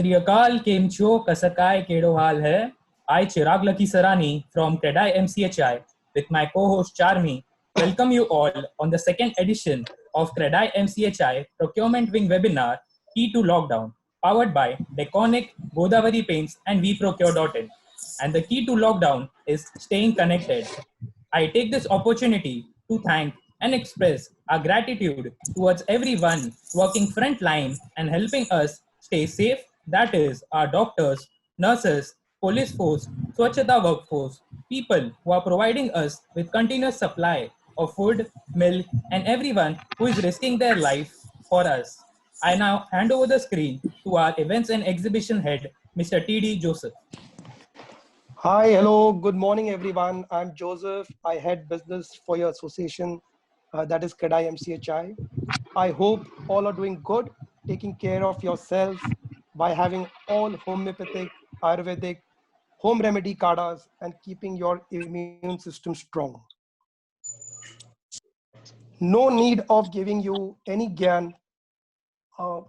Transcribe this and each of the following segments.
Sri Akal, Kemcho, Kasakai, Kedo Hal hai. I, Chirag Lucky Sarani from CREDAI MCHI with my co-host Charmi welcome you all on the second edition of CREDAI MCHI Procurement Wing webinar Key to Lockdown, powered by Deconic, Godavari Paints and WeProcure.in. And the key to lockdown is staying connected. I take this opportunity to thank and express our gratitude towards everyone working frontline and helping us stay safe. That is our doctors, nurses, police force, Swachhata workforce, people who are providing us with continuous supply of food, milk, and everyone who is risking their life for us. I now hand over the screen to our events and exhibition head, Mr. T.D. Joseph. Hi, hello, good morning, everyone. I'm Joseph. I head business for your association, that is CREDAI MCHI. I hope all are doing good, taking care of yourself by having all homeopathic, Ayurvedic, home remedy kadas and keeping your immune system strong. No need of giving you any gyan, on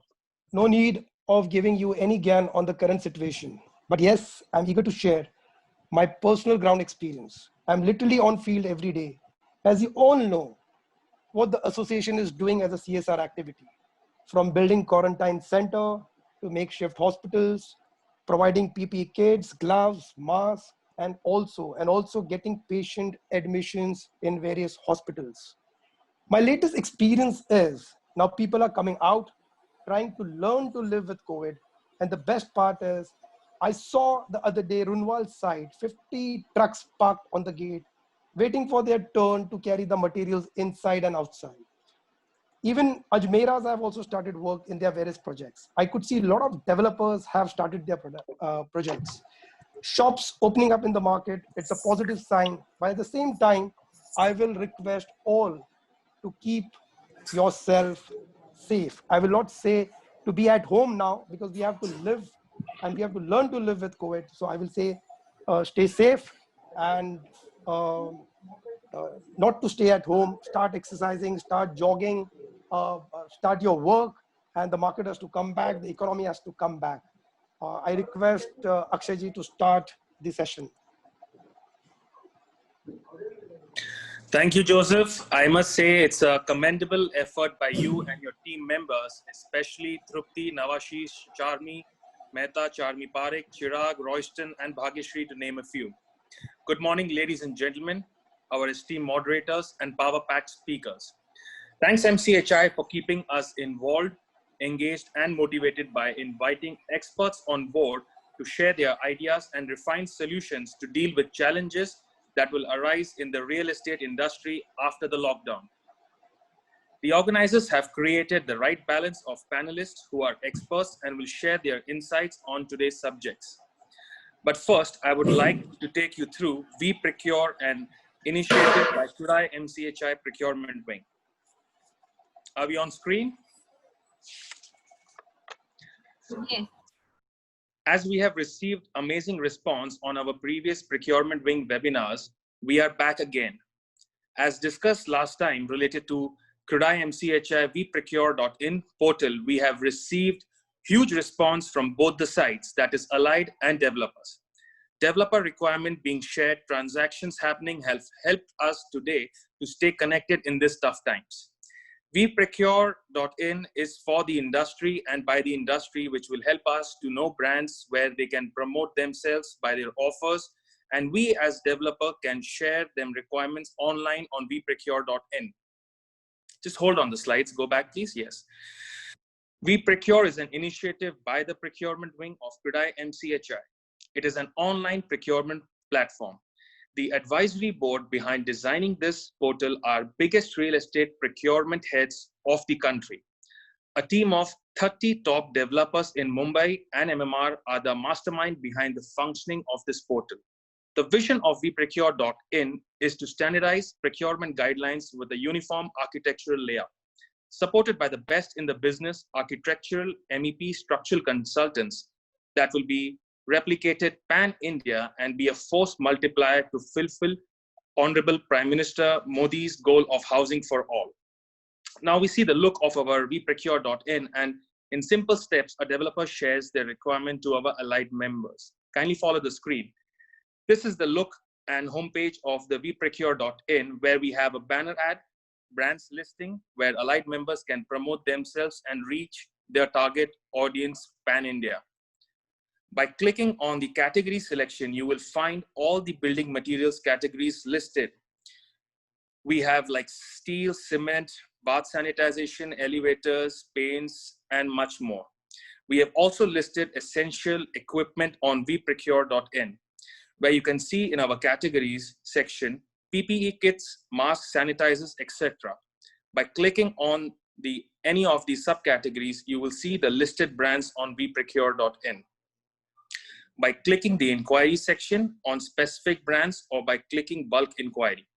the current situation. But yes, I'm eager to share my personal ground experience. I'm literally on field every day. As you all know, what the association is doing as a CSR activity, from building quarantine center to makeshift hospitals, providing PPE kits, gloves, masks, and also getting patient admissions in various hospitals. My latest experience is now people are coming out, trying to learn to live with COVID. And the best part is, I saw the other day, Runwal side, 50 trucks parked on the gate, waiting for their turn to carry the materials inside and outside. Even Ajmeras have also started work in their various projects. I could see a lot of developers have started their projects. Shops opening up in the market, it's a positive sign. But at the same time, I will request all to keep yourself safe. I will not say to be at home now because we have to live and we have to learn to live with COVID. So I will say stay safe and not to stay at home, start exercising, start jogging, start your work, and the market has to come back, the economy has to come back. I request Akshayji to start the session. Thank you, Joseph. I must say it's a commendable effort by you and your team members, especially Trupti, Nawashish, Charmi, Mehta, Charmi Parekh, Chirag, Royston, and Bhagyashree, to name a few. Good morning, ladies and gentlemen, our esteemed moderators and power-packed speakers. Thanks MCHI for keeping us involved, engaged, and motivated by inviting experts on board to share their ideas and refine solutions to deal with challenges that will arise in the real estate industry after the lockdown. The organizers have created the right balance of panelists who are experts and will share their insights on today's subjects. But first, I would like to take you through WeProcure, an initiative by CREDAI MCHI Procurement Wing. Are we on screen? Yes. As we have received amazing response on our previous Procurement Wing webinars, we are back again. As discussed last time related to CREDAI MCHI WeProcure.in portal, we have received huge response from both the sides, that is Allied and developers. Developer requirement being shared, transactions happening have helped us today to stay connected in these tough times. WeProcure.in is for the industry and by the industry, which will help us to know brands where they can promote themselves by their offers. And we as developer can share them requirements online on WeProcure.in. Just hold on the slides, go back please, yes. WeProcure is an initiative by the Procurement Wing of CREDAI MCHI. It is an online procurement platform. The advisory board behind designing this portal are biggest real estate procurement heads of the country. A team of 30 top developers in Mumbai and MMR are the mastermind behind the functioning of this portal. The vision of WeProcure.in is to standardize procurement guidelines with a uniform architectural layout, supported by the best in the business architectural MEP structural consultants that will be replicated pan-India and be a force multiplier to fulfill Honorable Prime Minister Modi's goal of housing for all. Now we see the look of our WeProcure.in, and In simple steps, a developer shares their requirement to our allied members. Kindly follow the screen. This is the look and homepage of the vprocure.in, where we have a banner ad, brands listing, where allied members can promote themselves and reach their target audience pan-India. By clicking on the category selection, you will find all the building materials categories listed. We have like steel, cement, bath sanitization, elevators, paints, and much more. We have also listed essential equipment on vprocure.in, where you can see in our categories section, PPE kits, masks, sanitizers, etc. By clicking on any of these subcategories, you will see the listed brands on vprocure.in. By clicking the inquiry section on specific brands, or by clicking bulk inquiry.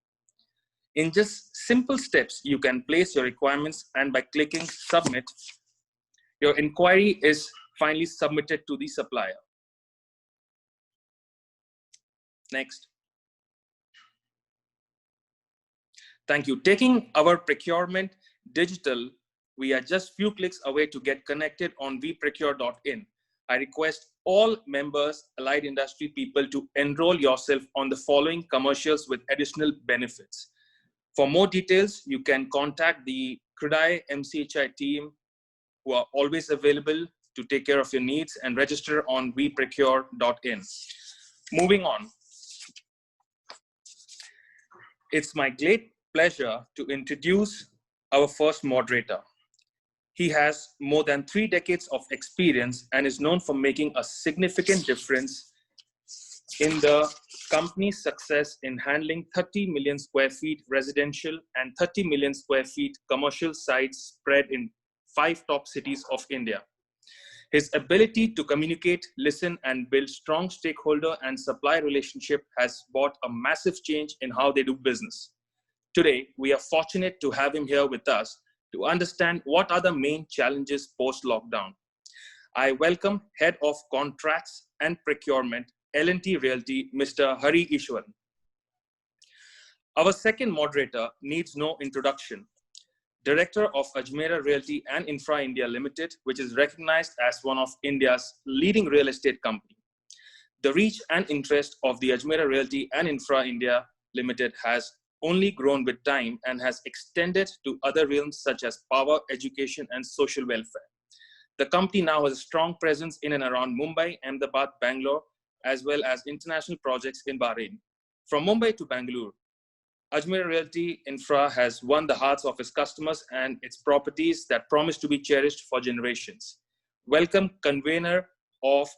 In just simple steps, you can place your requirements, and by clicking submit, your inquiry is finally submitted to the supplier. Next. Thank you. Taking our procurement digital, we are just few clicks away to get connected on vprocure.in. I request all members, allied industry people, to enroll yourself on the following commercials with additional benefits. For more details, you can contact the CREDAI MCHI team, who are always available to take care of your needs, and register on vprocure.in. Moving on. It's my great pleasure to introduce our first moderator. He has more than 3 decades of experience and is known for making a significant difference in the company's success in handling 30 million square feet residential and 30 million square feet commercial sites spread in 5 top cities of India. His ability to communicate, listen, and build strong stakeholder and supply relationship has brought a massive change in how they do business. Today, we are fortunate to have him here with us to understand what are the main challenges post-lockdown. I welcome Head of Contracts and Procurement, L&T Realty, Mr. Hari Ishwaran. Our second moderator needs no introduction. Director of Ajmera Realty and Infra India Limited, which is recognized as one of India's leading real estate company. The reach and interest of the Ajmera Realty and Infra India Limited has only grown with time and has extended to other realms such as power, education, and social welfare. The company now has a strong presence in and around Mumbai, Ahmedabad, Bangalore, as well as international projects in Bahrain. From Mumbai to Bangalore, Ajmera Realty Infra has won the hearts of its customers and its properties that promise to be cherished for generations. Welcome, convener of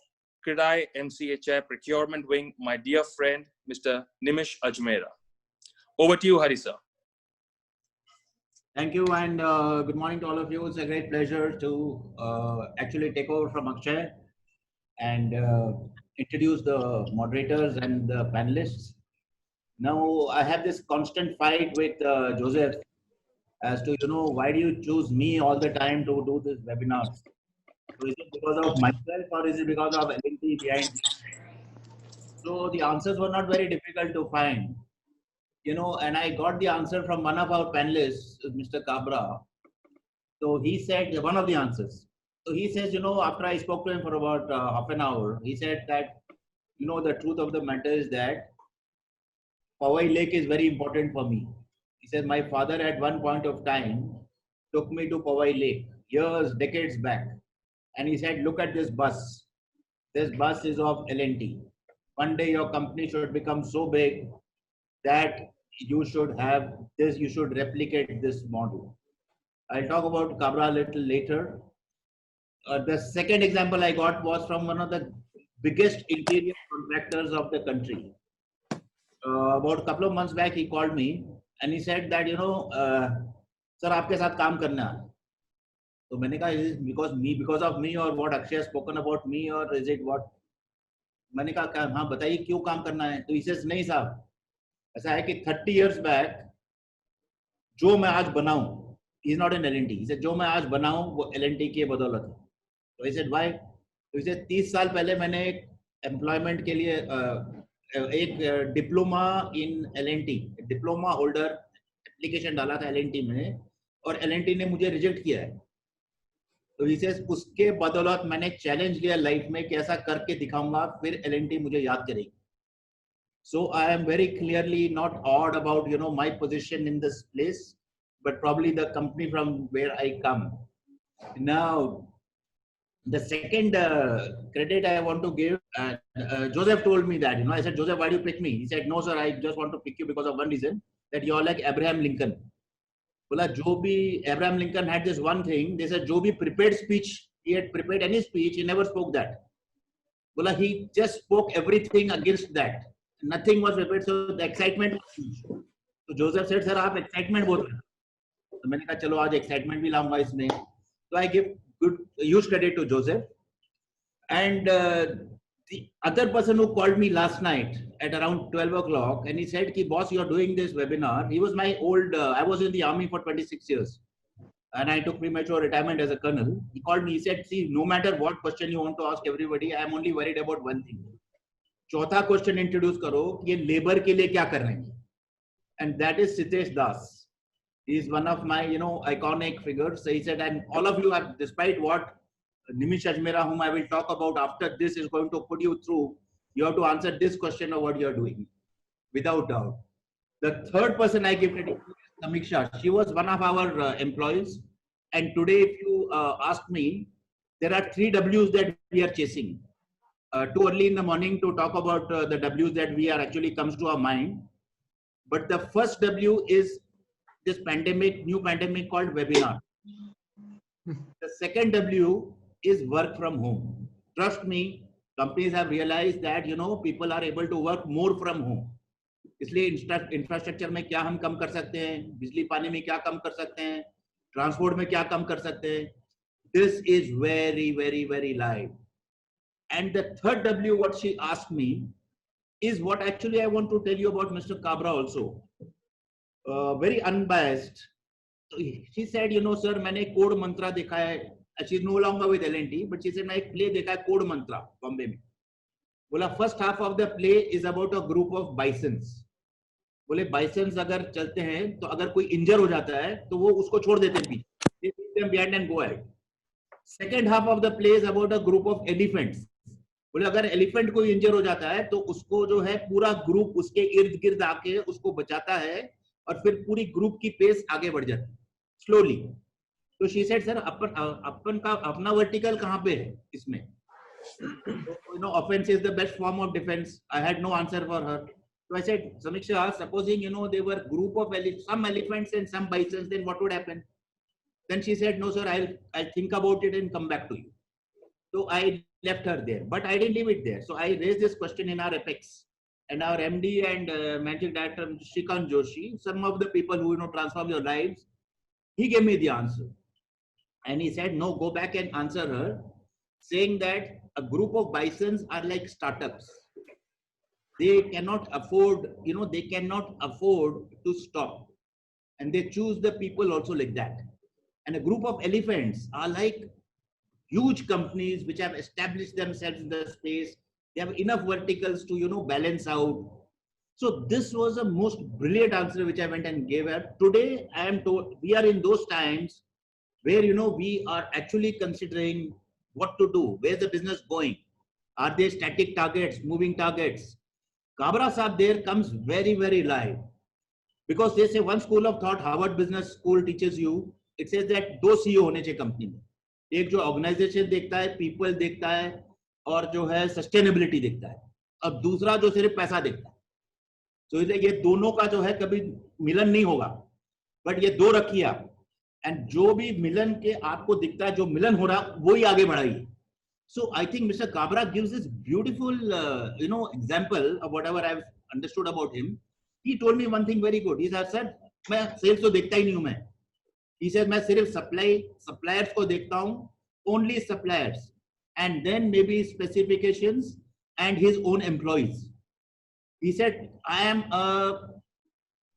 CREDAI MCHI Procurement Wing, my dear friend, Mr. Nimish Ajmera. Over to you, Hari sir. Thank you, and good morning to all of you. It's a great pleasure to actually take over from Akshay and introduce the moderators and the panelists. Now, I have this constant fight with Joseph as to, why do you choose me all the time to do this webinar? So is it because of myself or is it because of L&T behind? So the answers were not very difficult to find. And I got the answer from one of our panelists, Mr. Kabra. So he said, one of the answers. So he says, after I spoke to him for about half an hour, he said that, the truth of the matter is that Powai Lake is very important for me. He said, my father at one point of time took me to Powai Lake, years, decades back. And he said, look at this bus. This bus is of L&T. One day your company should become so big that you should have this, you should replicate this model. I'll talk about Kabra a little later. The second example I got was from one of the biggest interior contractors of the country. About a couple of months back, he called me and he said that, sir, आपके साथ काम करना है. तो मैंने कहा, is it because of me or what Akshay has spoken about me or is it what? मैंने कहा, हाँ बताइए क्यों काम करना है? तो he says, नहीं साहब, ऐसा है कि 30 years back जो मैं आज बनाऊं, he is not in L&T. He said जो मैं आज बनाऊं वो L&T की बदौलत है. तो he said why? तो he said 30 साल पहले मैंने एक एम्प्लॉयमेंट के लिए एक diploma in L&T, diploma holder application डाला था L&T में और L&T ने मुझे रिजेक्ट किया है. तो विशेष उसके बदौलत मैंने चैलेंज लिया लाइफ में कि ऐसा करके दिखाऊंगा, फिर L&T मुझे याद करेगी. So I am very clearly not odd about, you know, my position in this place, but probably the company from where I come. Now, the second credit I want to give, Joseph told me that, you know, I said, Joseph, why do you pick me? He said, no, sir, I just want to pick you because of one reason, that you're like Abraham Lincoln. Bola, Abraham Lincoln had this one thing. They said, Jo bhi prepared speech, he had prepared any speech, he never spoke that. Bola, he just spoke everything against that. Nothing was prepared, so the excitement was huge. So Joseph said, sir, aap excitement bahut hai. So मैंने कहा चलो आज excitement भी लाऊंगा इसमें. So I give huge credit to Joseph. And the other person who called me last night at around 12 o'clock, and he said, "Ki boss, you are doing this webinar." He was my old. I was in the army for 26 years, and I took premature retirement as a colonel. He called me. He said, "See, no matter what question you want to ask everybody, I am only worried about one thing. चौथा question introduce करो कि ये labour के लिए क्या कर रहे हैं." And that is Sitesh Das. He is one of my, you know, iconic figures. So he said, and all of you have, despite what Nimish Ajmera, whom I will talk about after this, is going to put you through, you have to answer this question of what you are doing, without doubt. The third person I give credit to is Samiksha. She was one of our employees. And today, if you ask me, there are 3 W's that we are chasing. Too early in the morning to talk about the W's that we are actually comes to our mind. But the first W is this pandemic, new pandemic called webinar. The second W is work from home. Trust me, companies have realized that, you know, people are able to work more from home. इसलिए infrastructure में क्या हम कम कर सकते हैं, बिजली पानी में क्या कम कर सकते हैं, ट्रांसपोर्ट में क्या कम कर सकते हैं. This is very, very, very live. And the third W, what she asked me, is what actually I want to tell you about Mr. Kabra also. Very unbiased. She said, you know, sir, मैंने code मंत्रा देखा है. She's no longer with L&T, but she said, मैं एक play देखा है code मंत्रा बॉम्बे में. बोला first half of the play is about a group of bisons. बोले bisons अगर चलते हैं तो अगर कोई इंजर हो जाता है तो वो उसको छोड़ देते हैं पीछे. They leave them behind and go ahead. Second half of the play is about a group of elephants. बोले अगर एलिफेंट कोई इंजर हो जाता है तो उसको जो है पूरा ग्रुप उसके इर्द गिर्द आके उसको बचाता है और फिर पूरी ग्रुप की पेस आगे बढ़ जाती है स्लोली. तो शी सेड सर अपन का अपना वर्टिकल कहाँ पे है इसमें. You know offence is the best form of defence. I had no answer for her. So I said, Samiksha, supposing, you know, they were group of some elephants and some bisons, then what would happen? Then she said, no sir, I'll think about it and come back to you. So I left her there, but I didn't leave it there. So I raised this question in our Apex, and our MD and Managing Director Shrikant Joshi, some of the people who, you know, transform your lives, he gave me the answer. And he said, no, go back and answer her, saying that a group of bisons are like startups. They cannot afford, you know, they cannot afford to stop. And they choose the people also like that. And a group of elephants are like huge companies which have established themselves in the space. They have enough verticals to, you know, balance out. So this was a most brilliant answer which I went and gave her. Today, I am told we are in those times where, you know, we are actually considering what to do. Where's the business going? Are there static targets, moving targets? Kabra Saab there comes very, very live. Because they say one school of thought, Harvard Business School teaches you, it says that दो CEO होने चाहिए company में. एक जो organisation देखता है, people देखता है, और जो है सस्टेनेबिलिटी देखता है. अब दूसरा जो सिर्फ पैसा देखता है. तो ये दोनों का जो है कभी मिलन नहीं होगा. बट ये दो रखिए आप. एंड जो भी मिलन के आपको दिखता है, जो मिलन हो रहा, वो ही आगे बढ़ाइए. So I think Mr. Kabra gives this beautiful, you know, example of whatever I've understood about him. He told me one thing very good. He said, मैं sales तो देखता ही नहीं हूँ मैं. He said, मैं सिर्फ suppliers को देखता हूँ, only suppliers, and then maybe specifications and his own employees. He said, I am a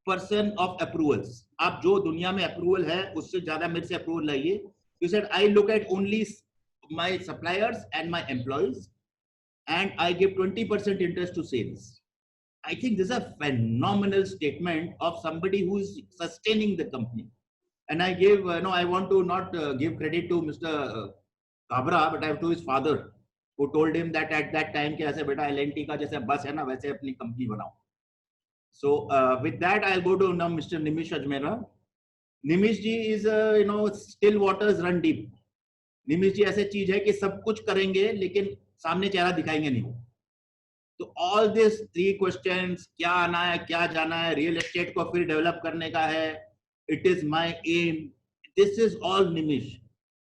person of approvals. आप जो दुनिया में approval है, उससे ज़्यादा मेरे से approval लाइए. He said, I look at only my suppliers and my employees, and I give 20% interest to sales. I think this is a phenomenal statement of somebody who is sustaining the company. And I give, I want to not give credit to Mr. Kabra, but I have to his father, who told him that at that time, कि ऐसे बेटा L&T का जैसे बस है ना, वैसे अपनी कंपनी बनाओ. So with that, I'll go to now Mr. Nimish Ajmera. Nimish ji is, still waters run deep. Nimish ji ऐसे चीज है कि सब कुछ करेंगे, लेकिन सामने चेहरा दिखाएंगे नहीं. तो all these 3 questions, क्या आना है, क्या जाना है, रियल एस्टेट को फिर डेवलप करने का है, it is my aim. This is all Nimish.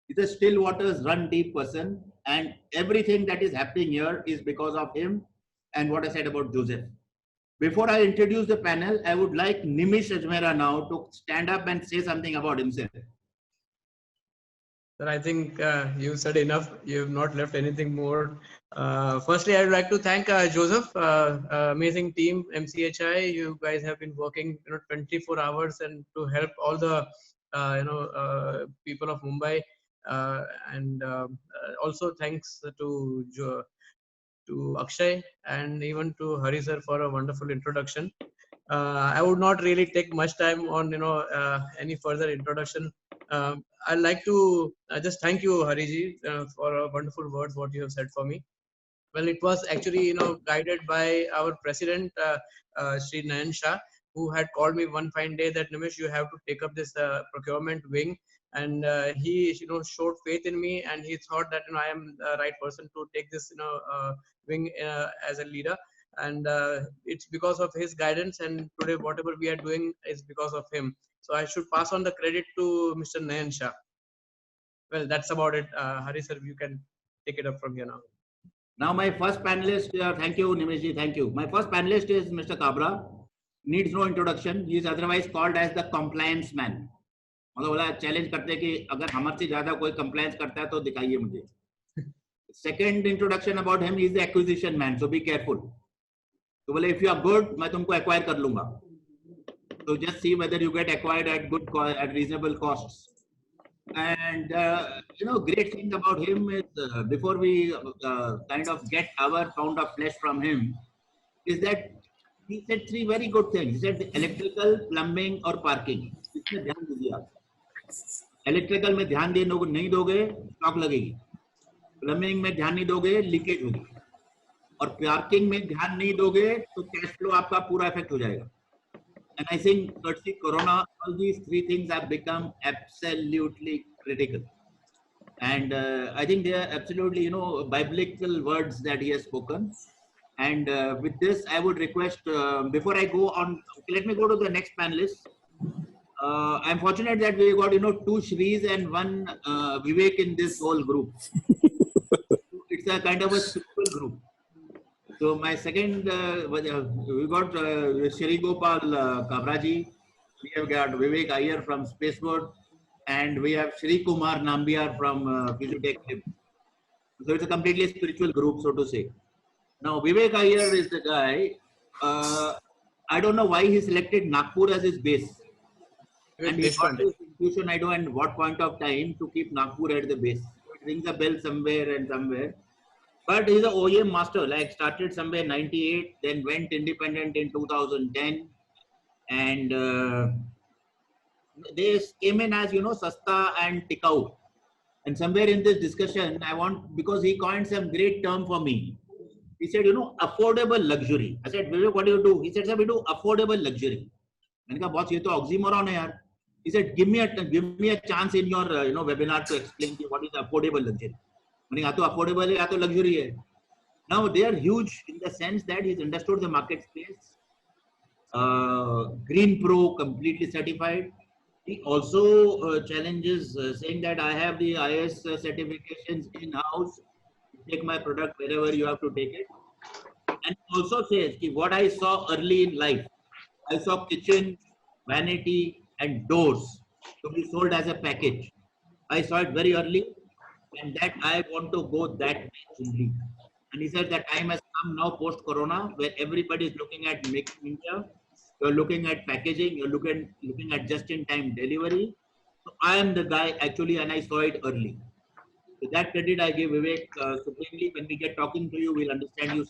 He's a still waters run deep person, and everything that is happening here is because of him and what I said about Joseph. Before I introduce the panel, I would like Nimish Ajmera now to stand up and say something about himself. Sir, I think you said enough. You have not left anything more. Firstly, I would like to thank Joseph, amazing team, MCHI. You guys have been working 24 hours and to help all the people of Mumbai. And also thanks to Akshay and even to Hari sir for a wonderful introduction. I would not really take much time on any further introduction. I'd like to just thank you, Hariji, for a wonderful words what you have said for me. Well, it was actually guided by our president, Sri Nayan Shah, who had called me one fine day that Nimish, you have to take up this procurement wing, and he showed faith in me, and he thought that I am the right person to take this wing as a leader. And it's because of his guidance, and today whatever we are doing is because of him. So I should pass on the credit to Mr. Nayan Shah. Well, that's about it. Hari sir, you can take it up from here now. Now my first panelist, thank you Nimeshji, thank you. My first panelist is Mr. Kabra. Needs no introduction. He is otherwise called as the compliance man. मतलब बोला challenge करते हैं कि अगर हमसे ज्यादा कोई compliance करता है तो दिखाइए मुझे. Second introduction about him is the acquisition man. So be careful. तो बोले if you are good, मैं तुमको acquire कर लूँगा. So just see whether you get acquired at good at reasonable costs. And great thing about him is before we kind of get our pound of flesh from him, is that he said 3 very good things. He said electrical, plumbing और parking. इसमें ध्यान दीजिए आप. Electrical में ध्यान नहीं दोगे, shock लगेगी. Plumbing में ध्यान नहीं दोगे, लीकेज होगी. और parking में ध्यान नहीं दोगे, तो cash flow आपका पूरा इफेक्ट हो जाएगा. And I think courtesy Corona, all these 3 things have become absolutely critical. And I think they are absolutely, biblical words that he has spoken. And with this, I would request, before I go on, let me go to the next panelist. I'm fortunate that we got, 2 Shris and 1 Vivek in this whole group. It's a kind of a simple group. So my second, we got Shri Gopal Kabraji, we have got Vivek Iyer from Spacewood, and we have Shri Kumar Nambiar from Physiotech. So it's a completely spiritual group, so to say. Now Vivek Iyer is the guy, I don't know why he selected Nagpur as his base. And he got this intuition, I don't know at what point of time to keep Nagpur at the base. It rings a bell somewhere and somewhere. But he's an OEM master, like started somewhere 98, then went independent in 2010. And they came in as, Sasta and Tikau. And somewhere in this discussion, because he coined some great term for me. He said, affordable luxury. I said, Vivek, what do you do? He said, sir, we do affordable luxury. मैंने कहा boss, ये तो oxymoron है यार. He said, give me a chance in your webinar to explain what is affordable luxury. मैंने कहा तो affordable है या तो luxury है. Now they are huge in the sense that he's understood the market space. Green Pro completely certified. He also challenges saying that I have the IS certifications in house. Take my product wherever you have to take it. And also says what I saw early in life. I saw kitchen, vanity, and doors to be sold as a package. I saw it very early, and that I want to go that way only. And he said that time has come now post-corona, where everybody is looking at making India. You're looking at packaging. You're looking at just-in-time delivery. So I am the guy actually, and I saw it early. So that credit I give Vivek supremely. When we get talking to you, we'll understand you.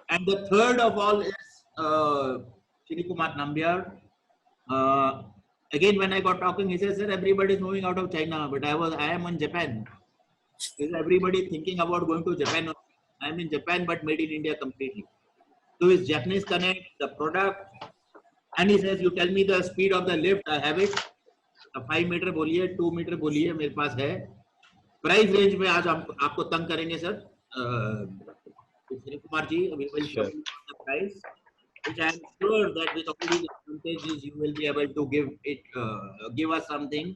And the third of all is Shri Kumar Nambiar. Again, when I got talking, he says, sir, everybody is moving out of China, but I am in Japan. Is everybody thinking about going to Japan? I'm in Japan, but made in India completely. So his Japanese connect, the product, and he says, you tell me the speed of the lift, I have it. 5 metre बोलिए, 2 metre बोलिए, मेरे पास है. Price range में आज आपको तंग करेंगे sir. Sri Kumar ji, we will show you the price, which I am sure that with all these advantages you will be able to give us something.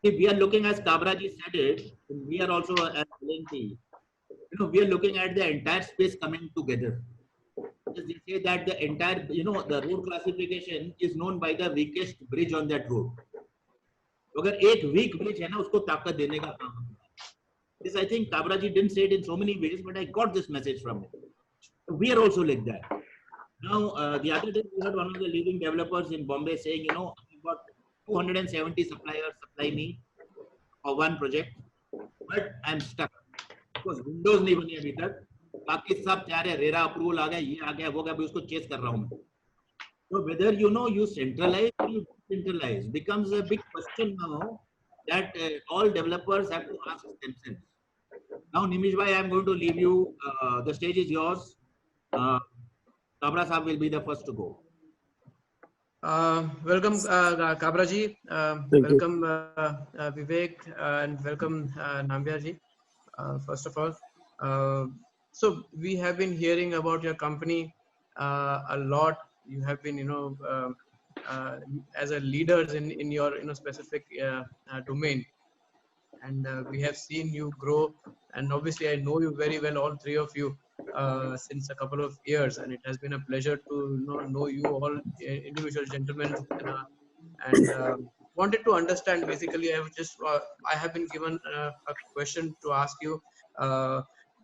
If we are looking, as Kabra ji said it, we are also as LNT. We are looking at the entire space coming together. They say that the entire, the road classification is known by the weakest bridge on that road. अगर एक weak bridge है ना, उसको ताकत देने का काम है. This I think Kabra ji didn't say it in so many ways, but I got this message from him. We are also like that. Now, the other day we heard one of the leading developers in Bombay saying, I've got 270 suppliers supply me for one project, but I'm stuck because Windows नहीं बनी अभी तक. बाकी सब चाह रहे, RERA approval आ गया, ये आ गया, वो गया, उसको चेस कर रहा हूँ मैं. So whether you centralize or you decentralize becomes a big question now that all developers have to ask themselves. Now, Nimish bhai, I am going to leave you. The stage is yours. Kabra Saab will be the first to go. Welcome, Kabra ji. Welcome, Vivek, and welcome, Nambia ji. First of all, so we have been hearing about your company a lot. You have been, as a leaders in your specific domain, and we have seen you grow. And obviously, I know you very well, all three of you, since a couple of years, and it has been a pleasure to know you all individual gentlemen. And wanted to understand. Basically, I have been given a question to ask you.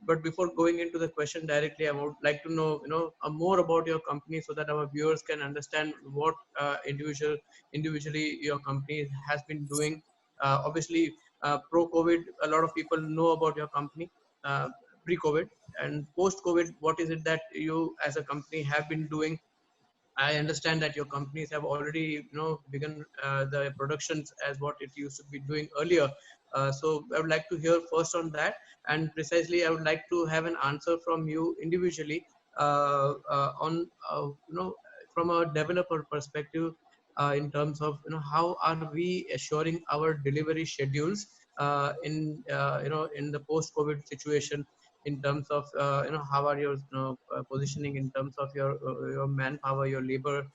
But before going into the question directly, I would like to know, more about your company so that our viewers can understand what individually your company has been doing. Obviously, pro-COVID, a lot of people know about your company pre-COVID, and post-COVID, what is it that you as a company have been doing? I understand that your companies have already, begun the productions as what it used to be doing earlier. So I would like to hear first on that, and precisely I would like to have an answer from you individually on, from a developer perspective, in terms of, how are we assuring our delivery schedules in the post-COVID situation, in terms of how are your positioning in terms of your manpower, your labor,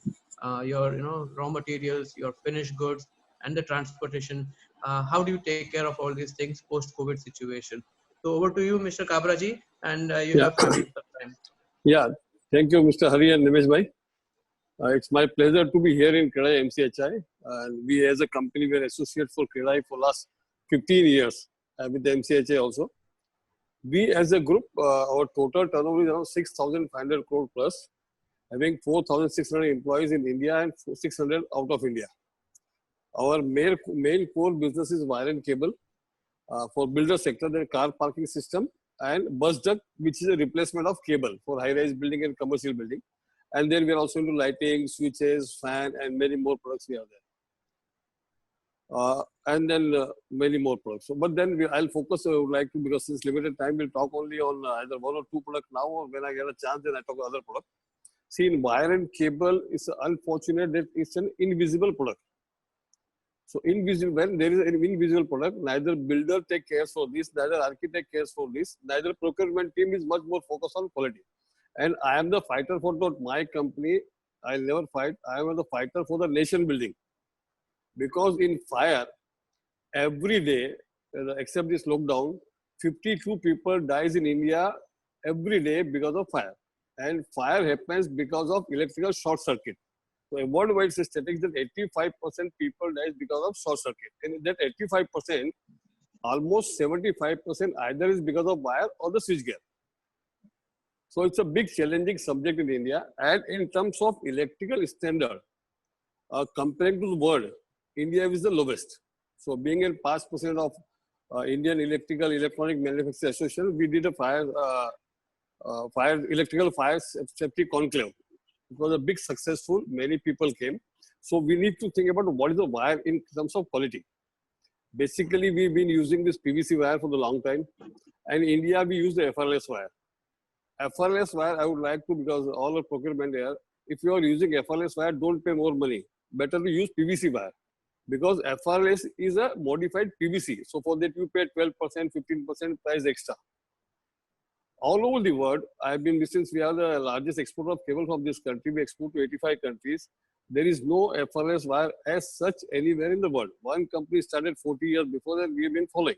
your raw materials, your finished goods, and the transportation. How do you take care of all these things post COVID situation? So over to you, Mr. Kabraji, and you have 5 minutes of time. Yeah, thank you, Mr. Hari and Nimesh bhai. It's my pleasure to be here in CREDAI MCHI, and we as a company were associated for CREDAI for last 15 years with the MCHI also. We as a group, our total turnover is around 6,500 crore plus, having 4,600 employees in India and 600 out of India. Our main core business is wire and cable for builder sector, the car parking system, and bus duct, which is a replacement of cable for high-rise building and commercial building. And then we are also into lighting, switches, fan, and many more products we are there. And then many more products. So, but then I'll focus, I would like to, because since limited time, we'll talk only on either one or two products now, or when I get a chance, then I talk other products. See, in wire and cable, it's unfortunate that it's an invisible product. So invisible, when there is an invisible product, neither builder take care for this, neither architect cares for this, neither procurement team is much more focused on quality. And I am the fighter for my company. I'll never fight. I am the fighter for the nation building. Because in fire, every day, except this lockdown, 52 people dies in India every day because of fire. And fire happens because of electrical short circuit. So a worldwide statistics that 85% people dies because of short circuit. And that 85%, almost 75% either is because of wire or the switchgear. So it's a big challenging subject in India. And in terms of electrical standard, comparing to the world, India is the lowest. So being a past president of Indian Electronic Manufacturing Association, we did a electrical fire safety conclave. It was a big successful, many people came. So we need to think about what is the wire in terms of quality. Basically, we've been using this PVC wire for the long time. And in India, we use the FRLS wire. FRLS wire, I would like to, because all the procurement here, if you are using FRLS wire, don't pay more money. Better to use PVC wire. Because FRLS is a modified PVC. So for that, you pay 12%, 15% price extra. All over the world, I've been, since we are the largest exporter of cable from this country, we export to 85 countries. There is no FRLS wire as such anywhere in the world. One company started 40 years before that, we have been following.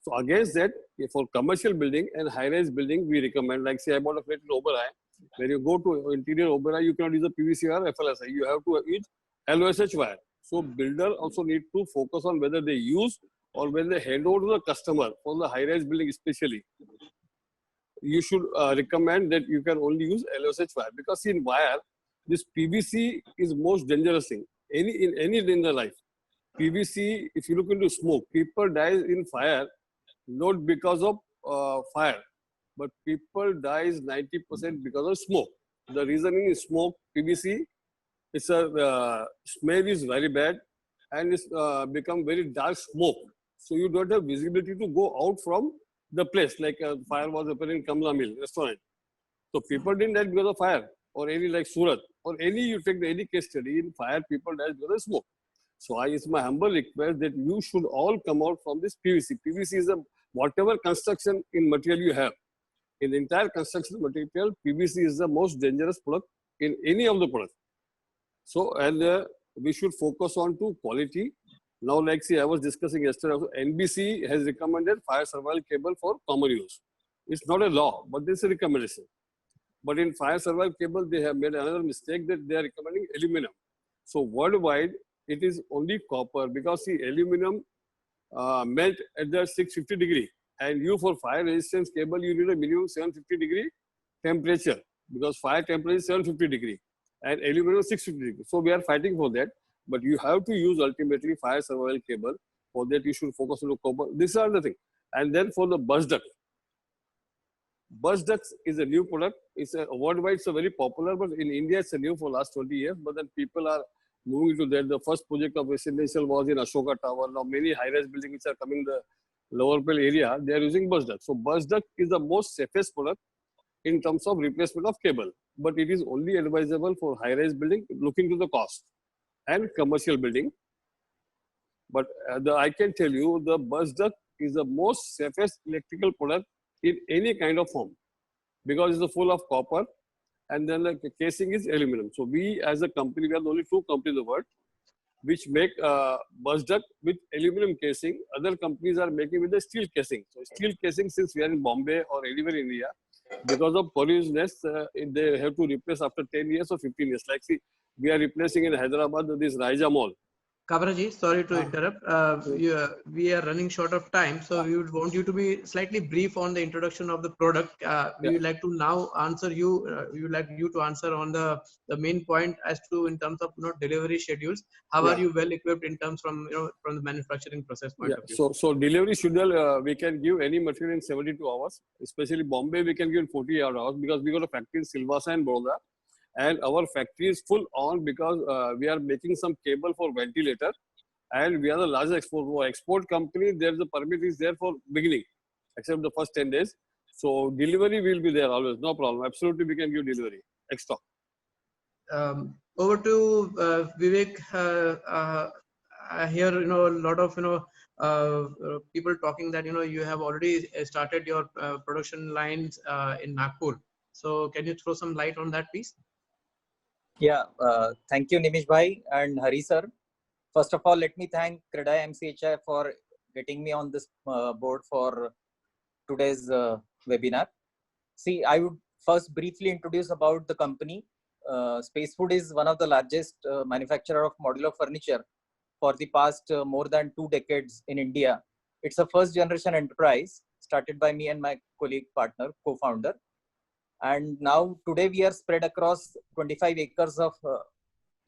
So against that, for commercial building and high-rise building, we recommend, like say I bought a flat in Oberoi. When you go to interior Oberoi, you cannot use a PVC wire, FLS. You have to use LOSH wire. So builder also need to focus on whether they use or when they hand over to the customer for the high-rise building especially. You should recommend that you can only use LOSH wire, because in wire, this PVC is most dangerous thing. In the life, PVC, if you look into smoke, people die in fire, not because of fire, but people dies 90% because of smoke. The reasoning is smoke, PVC, it's a smell is very bad and it's become very dark smoke. So you don't have visibility to go out from the place, like fire was happening in Kamla Mill restaurant. So people didn't die because of fire, or any like Surat, or any, you take any case study, in fire people die because of smoke. So it's my humble request that you should all come out from this PVC. PVC is a, whatever construction in material you have, in the entire construction material, PVC is the most dangerous product in any of the products. So, and we should focus on to quality. Now, like see, I was discussing yesterday, also, NBC has recommended fire survival cable for common use. It's not a law, but it's a recommendation. But in fire survival cable, they have made another mistake that they are recommending aluminum. So worldwide, it is only copper, because see, aluminum melt at the 650 degree. And you, for fire resistance cable, you need a minimum 750 degree temperature, because fire temperature is 750 degree and aluminum 650 degree. So we are fighting for that. But you have to use ultimately fire survival cable. For that, you should focus on the copper. These are the things. And then for the bus duct. Bus ducts is a new product. It's a worldwide, it's a very popular, but in India, it's a new for last 20 years. But then people are moving to that. The first project of residential was in Ashoka Tower. Now many high-rise buildings which are coming in the Lower Pearl area, they are using bus duct. So bus duct is the most safest product in terms of replacement of cable. But it is only advisable for high-rise building, looking to the cost, and commercial building. But I can tell you, the bus duct is the most safest electrical product in any kind of form, because it's full of copper, and then the casing is aluminum. So we as a company, we are the only two companies in the world which make bus duct with aluminum casing. Other companies are making with the steel casing. So steel casing, since we are in Bombay or anywhere in India, because of pollutiousness, they have to replace after 10 years or 15 years. Like see, we are replacing in Hyderabad this Raija Mall. Kavraji, sorry to interrupt. We are running short of time, so we would want you to be slightly brief on the introduction of the product. We would like to now answer you. We would like you to answer on the main point as to in terms of delivery schedules. How are you well equipped in terms from from the manufacturing process point of view? So delivery schedule, we can give any material in 72 hours. Especially Bombay, we can give in 48 hours, because we got a factory in Silvassa and Baroda. And our factory is full on, because we are making some cable for ventilator, and we are the largest export company. There's a permit is there for beginning, except the first 10 days. So delivery will be there always, no problem. Absolutely, we can give delivery extra. Over to Vivek. I hear a lot of people talking that you have already started your production lines in Nagpur. So can you throw some light on that, please? Yeah, thank you, Nimish Bhai and Hari sir. First of all, let me thank CREDAI MCHI for getting me on this board for today's webinar. See, I would first briefly introduce about the company. Spacefood is one of the largest manufacturer of modular furniture for the past more than 2 decades in India. It's a first generation enterprise started by me and my colleague partner, co-founder. And now today we are spread across 25 acres of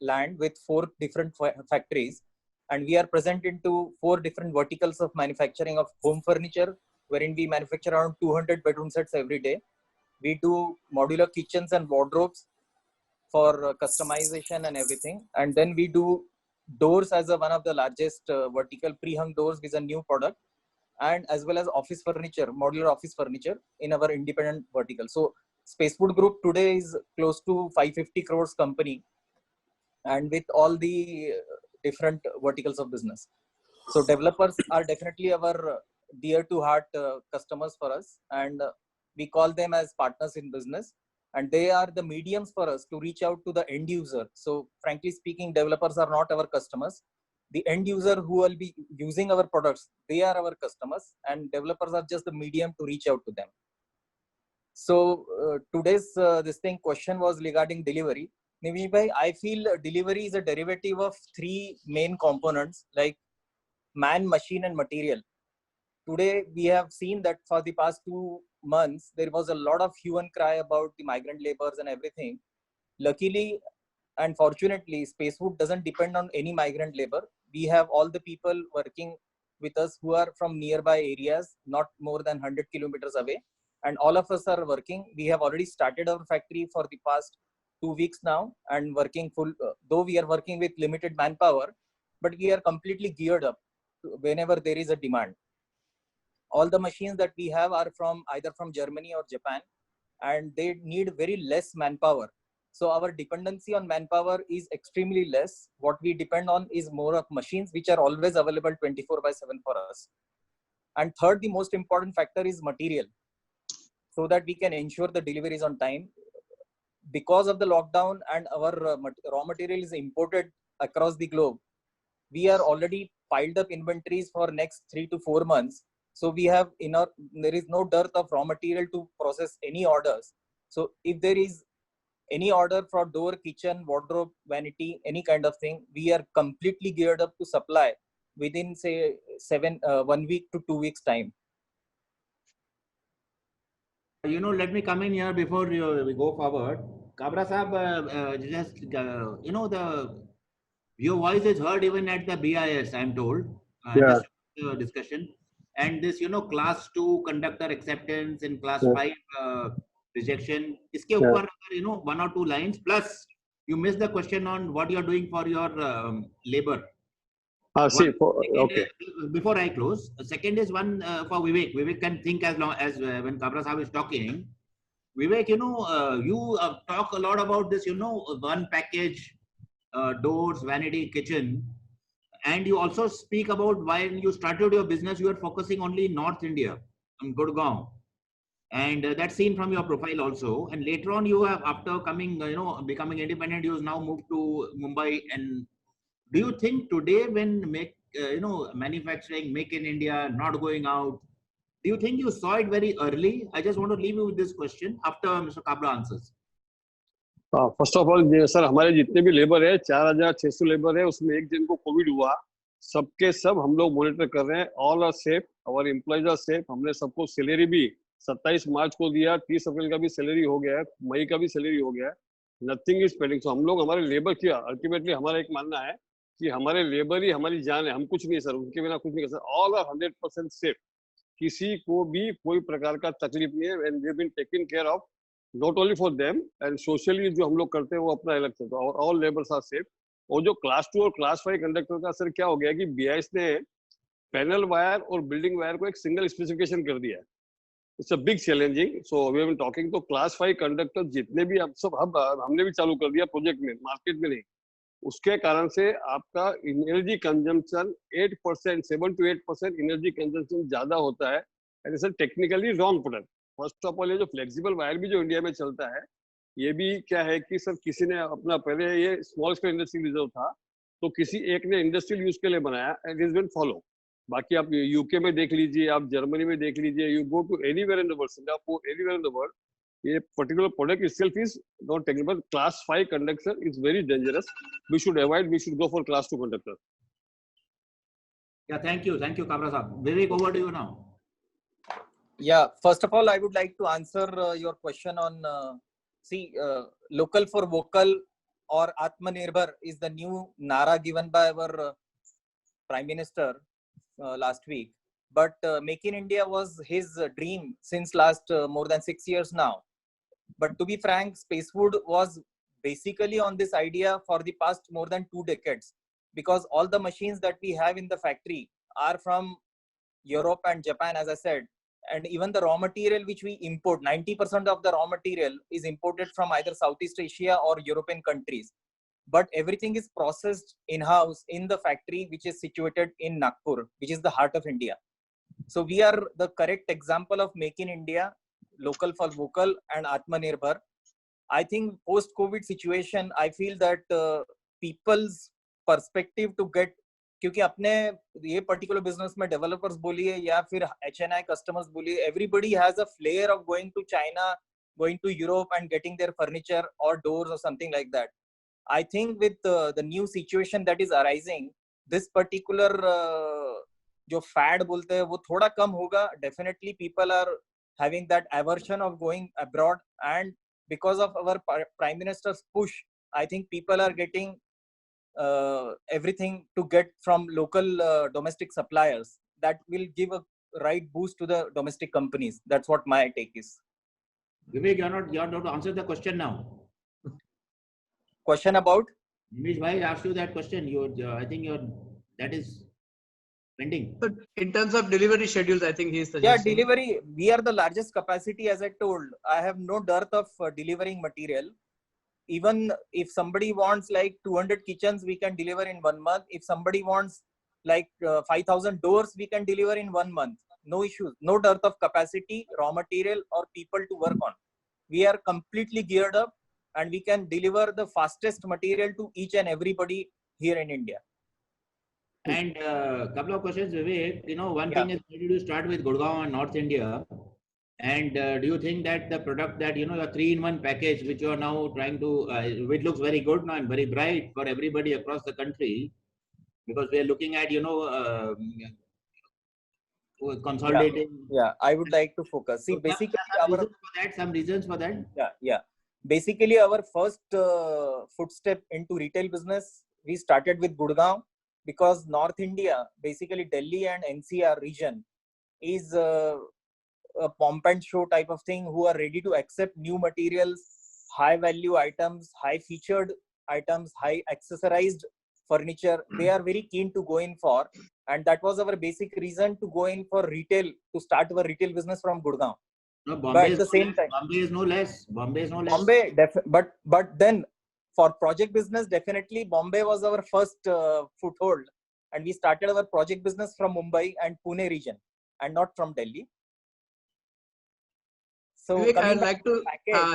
land with 4 different factories. And we are present into 4 different verticals of manufacturing of home furniture, wherein we manufacture around 200 bedroom sets every day. We do modular kitchens and wardrobes, for customization and everything. And then we do doors as one of the largest vertical pre-hung doors with a new product, and as well as office furniture, modular office furniture in our independent vertical. So Spacewood Group today is close to 550 crores company, and with all the different verticals of business. So developers are definitely our dear to heart customers for us, and we call them as partners in business, and they are the mediums for us to reach out to the end user. So frankly speaking, developers are not our customers. The end user who will be using our products, they are our customers, and developers are just the medium to reach out to them. So today's question was regarding delivery. Nimish bhai, I feel delivery is a derivative of three main components like man, machine, and material. Today, we have seen that for the past 2 months, there was a lot of hue and cry about the migrant laborers and everything. Luckily and fortunately, Spacewood doesn't depend on any migrant labor. We have all the people working with us who are from nearby areas, not more than 100 kilometers away. And all of us are working. We have already started our factory for the past 2 weeks now and working full, though we are working with limited manpower, but we are completely geared up whenever there is a demand. All the machines that we have are from either from Germany or Japan, and they need very less manpower. So our dependency on manpower is extremely less. What we depend on is more of machines, which are always available 24/7 for us. And third, the most important factor is material, so that we can ensure the delivery is on time. Because of the lockdown and our raw material is imported across the globe, we are already piled up inventories for next 3 to 4 months. So we have there is no dearth of raw material to process any orders. So if there is any order for door, kitchen, wardrobe, vanity, any kind of thing, we are completely geared up to supply within say 1 week to 2 weeks time. Let me come in here before we go forward. Kabra Sahab, your voice is heard even at the BIS, I'm told. Yeah. Just discussion. And this, class 2 conductor acceptance and class 5 rejection. Iske upar, 1 or 2 lines. Plus, you missed the question on what you're doing for your labor. Okay. Before I close, second is one for Vivek. Vivek can think as long as when Kabra Sahab is talking. Vivek, you talk a lot about this, one package, doors, vanity, kitchen. And you also speak about when you started your business, you were focusing only in North India, in Gurgaon. And that's seen from your profile also. And later on, you have, after coming, becoming independent, you now moved to Mumbai. And do you think today when manufacturing, make in India, not going out, do you think you saw it very early? I just want to leave you with this question after Mr. Kabra answers. First of all sir, हमारे जितने भी labour है 4,600 labour है, उसमें एक दिन को Covid हुआ, सबके सब हम लोग मॉनिटर कर रहे हैं. All are safe, our employees are safe. हमने सबको सैलरी भी 27 मार्च को दिया, 30 अप्रैल का भी सैलरी हो गया है, मई का भी सैलरी हो गया है. Nothing is pending. सो हम लोग हमारे लेबर किया, अल्टीमेटली हमारा एक मानना है कि हमारे लेबर ही हमारी जान है, हम कुछ नहीं सर, उनके बिना कुछ नहीं कर सकते. All are 100% safe. किसी को भी कोई प्रकार का तकलीफ नहीं है. And we have been taking care of not only for them, and socially जो हम लोग करते हैं वो अपना अलग से. तो ऑल लेबर्स आर सेफ. और जो क्लास 2 और क्लास 5 कंडक्टर का सर क्या हो गया कि BIS ने पैनल वायर और बिल्डिंग वायर को एक सिंगल स्पेसिफिकेशन कर दिया है. It's a big challenging. So we have been talking. तो क्लास 5 कंडक्टर जितने भी अब सब हमने भी चालू कर दिया प्रोजेक्ट में, मार्केट में नहीं. उसके कारण से आपका energy consumption 8%, 7 to 8% energy consumption ज्यादा होता है. And it's technically wrong product. First of all, ये जो फ्लेक्सिबल वायर भी जो इंडिया में चलता है, ये भी क्या है कि सर किसी ने अपना, पहले ये स्मॉल स्केल इंडस्ट्रियल रिजर्व था, तो किसी एक ने इंडस्ट्रियल यूज के लिए बनाया एंड इज बीन फॉलो. बाकी आप यूके में देख लीजिए, आप जर्मनी में देख लीजिए, you go to anywhere in the world, Singapore, anywhere in the world, ये particular product itself is not technical. Class 5 conductor is very dangerous. We should avoid. We should go for class 2 conductor. Yeah, thank you, Kabra Sahab. Vivek, over to you now. Yeah, first of all, I would like to answer your question on local for vocal or Atmanirbhar is the new nara given by our Prime Minister last week. But Make in India was his dream since last more than 6 years now. But to be frank, Spacewood was basically on this idea for the past more than 2 decades, because all the machines that we have in the factory are from Europe and Japan, as I said. And even the raw material which we import, 90% of the raw material is imported from either Southeast Asia or European countries. But everything is processed in-house in the factory, which is situated in Nagpur, which is the heart of India. So we are the correct example of Make in India, local for vocal and Atmanirbhar. I think post-COVID situation, I feel that people's perspective to get, क्योंकि अपने ये particular business में developers बोलिए या फिर HNI customers बोलिए, everybody has a flair of going to China, going to Europe and getting their furniture or doors or something like that. I think with the new situation that is arising, this particular जो fad बोलते हैं वो थोड़ा कम होगा. Definitely people are having that aversion of going abroad, and because of our Prime Minister's push, I think people are getting everything to get from local domestic suppliers. That will give a right boost to the domestic companies. That's what my take is. Vivek, you're not to answer the question now. Question about? Nimish bhai asked you that question. I think that is pending. But in terms of delivery schedules, I think he is Yeah, suggesting. delivery. We are the largest capacity, as I told. I have no dearth of delivering material. Even if somebody wants like 200 kitchens, we can deliver in 1 month. If somebody wants like 5,000 doors, we can deliver in 1 month. No issues. No dearth of capacity, raw material, or people to work on. We are completely geared up, and we can deliver the fastest material to each and everybody here in India. And a couple of questions, Vivek. One thing is, why did you start with Gurgaon and North India? And do you think that the product that, your 3-in-1 package, which you are now trying to, which looks very good now and very bright for everybody across the country, because we are looking at, consolidating. Yeah, I would like to focus. See, basically, some reasons for that. Yeah. Basically, our first footstep into retail business, we started with Gurgaon, because North India, basically Delhi and NCR region, is a pomp and show type of thing, who are ready to accept new materials, high value items, high featured items, high accessorized furniture. They are very keen to go in for, and that was our basic reason to go in for retail, to start our retail business from Gurgaon. No, Bombay, but at the same time, Bombay is no less. But then for project business, definitely Bombay was our first foothold, and we started our project business from Mumbai and Pune region, and not from Delhi. So Vivek, I'd like to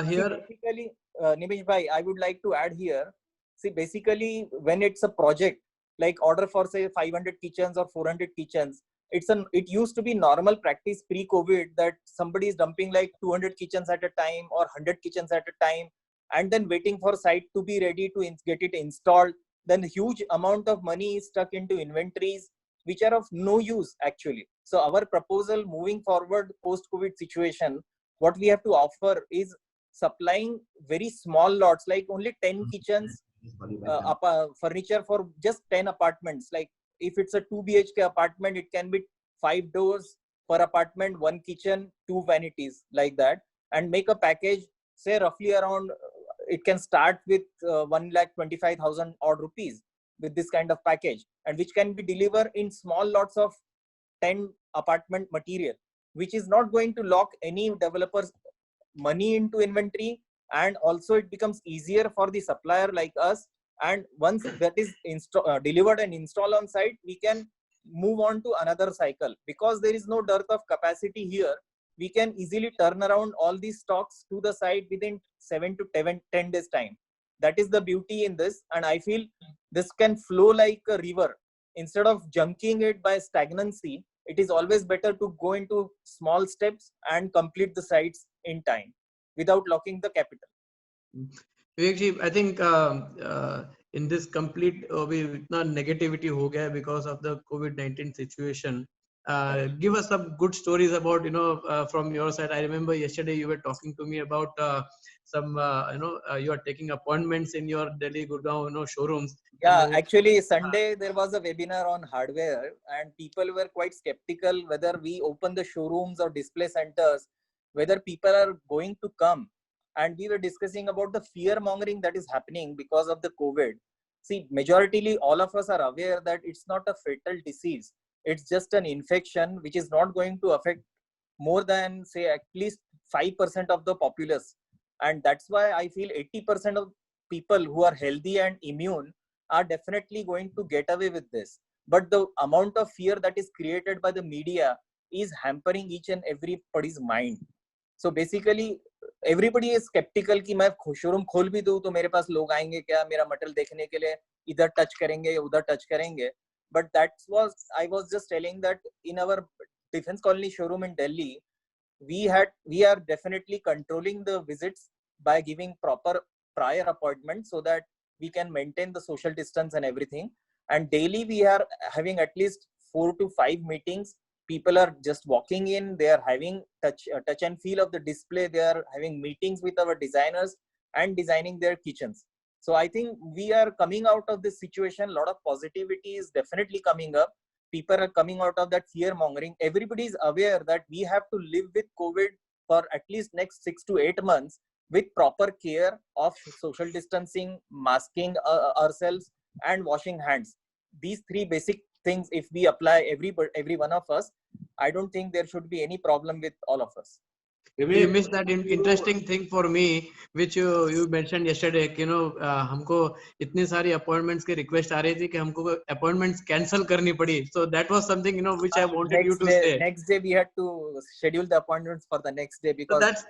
hear. Basically, Nimish bhai, I would like to add here. See, basically, when it's a project, like order for say 500 kitchens or 400 kitchens, it used to be normal practice pre-COVID that somebody is dumping like 200 kitchens at a time or 100 kitchens at a time, and then waiting for site to be ready to get it installed. Then huge amount of money is stuck into inventories, which are of no use actually. So our proposal moving forward post-COVID situation, what we have to offer is supplying very small lots, like only 10 kitchens, furniture for just 10 apartments. Like if it's a 2 BHK apartment, it can be 5 doors per apartment, 1 kitchen, 2 vanities, like that, and make a package, say roughly around, it can start with 1,25,000 odd rupees with this kind of package, and which can be delivered in small lots of 10 apartment material, which is not going to lock any developers money into inventory, and also it becomes easier for the supplier like us. And once that is delivered and installed on site, we can move on to another cycle, because there is no dearth of capacity here. We can easily turn around all these stocks to the site within 7 to 10 days time. That is the beauty in this, and I feel this can flow like a river. Instead of junking it by stagnancy, it is always better to go into small steps and complete the sites in time without locking the capital. Vivek ji, I think in this complete negativity ho gaya because of the COVID-19 situation. Give us some good stories about, from your side. I remember yesterday you were talking to me about some, you are taking appointments in your Delhi, Gurgaon, showrooms. Yeah, actually Sunday there was a webinar on hardware, and people were quite skeptical whether we open the showrooms or display centers, whether people are going to come. and we were discussing about the fear mongering that is happening because of the COVID. See, majoritarily all of us are aware that it's not a fatal disease. It's just an infection which is not going to affect more than, say, at least 5% of the populace. And that's why I feel 80% of people who are healthy and immune are definitely going to get away with this. But the amount of fear that is created by the media is hampering each and everybody's mind. So basically, everybody is skeptical कि मैं showroom खोल भी दूं तो मेरे पास लोग आएंगे क्या, मेरा मटेरियल देखने के लिए इधर टच करेंगे या उधर टच करेंगे. But I was just telling that in our Defense Colony showroom in Delhi, we are definitely controlling the visits by giving proper prior appointments so that we can maintain the social distance and everything. And daily we are having at least 4 to 5 meetings. People are just walking in, they are having touch and feel of the display, they are having meetings with our designers and designing their kitchens. So I think we are coming out of this situation. A lot of positivity is definitely coming up. People are coming out of that fear mongering. Everybody is aware that we have to live with COVID for at least next 6 to 8 months with proper care of social distancing, masking ourselves and washing hands. These 3 basic things, if we apply every one of us, I don't think there should be any problem with all of us. You missed that interesting thing for me, which you mentioned yesterday. हमको इतनी सारी appointments के request आ रही थी कि हमको appointments cancel करनी पड़ी. So that was something which I wanted you to say. Next day we had to schedule the appointments for the next day because so that's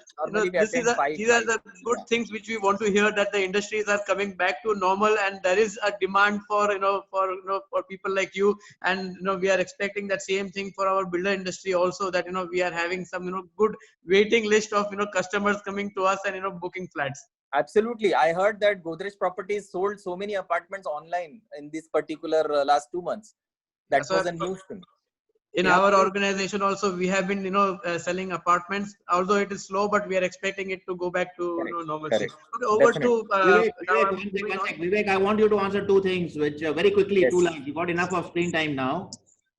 these are the good things which we want to hear, that the industries are coming back to normal and there is a demand for for people like you, and we are expecting that same thing for our builder industry also, that we are having some good waiting list of customers coming to us and booking flats. Absolutely. I heard that Godrej Properties sold so many apartments online in this particular last 2 months. That was a news thing. In our organization also, we have been selling apartments, although it is slow, but we are expecting it to go back to normalcy. Okay, over Definitely. to Vivek, I want you to answer 2 things, which very quickly, Yes. 2 lines. You got enough of screen time now.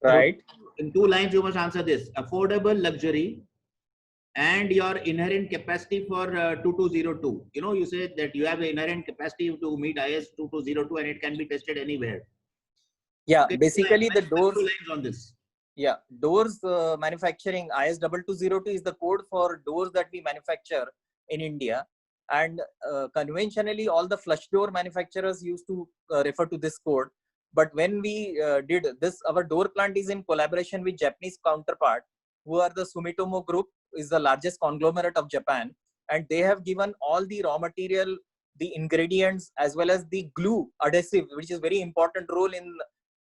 Right. In 2 lines, you must answer this: affordable luxury and your inherent capacity for 2202. You said that you have the inherent capacity to meet IS 2202 and it can be tested anywhere. Yeah, Okay, basically the doors. 2 lines on this. Yeah, doors manufacturing, IS 2202 is the code for doors that we manufacture in India. And conventionally, all the flush door manufacturers used to refer to this code. But when we did this, our door plant is in collaboration with Japanese counterpart, who are the Sumitomo Group, is the largest conglomerate of Japan. And they have given all the raw material, the ingredients, as well as the glue adhesive, which is very important role in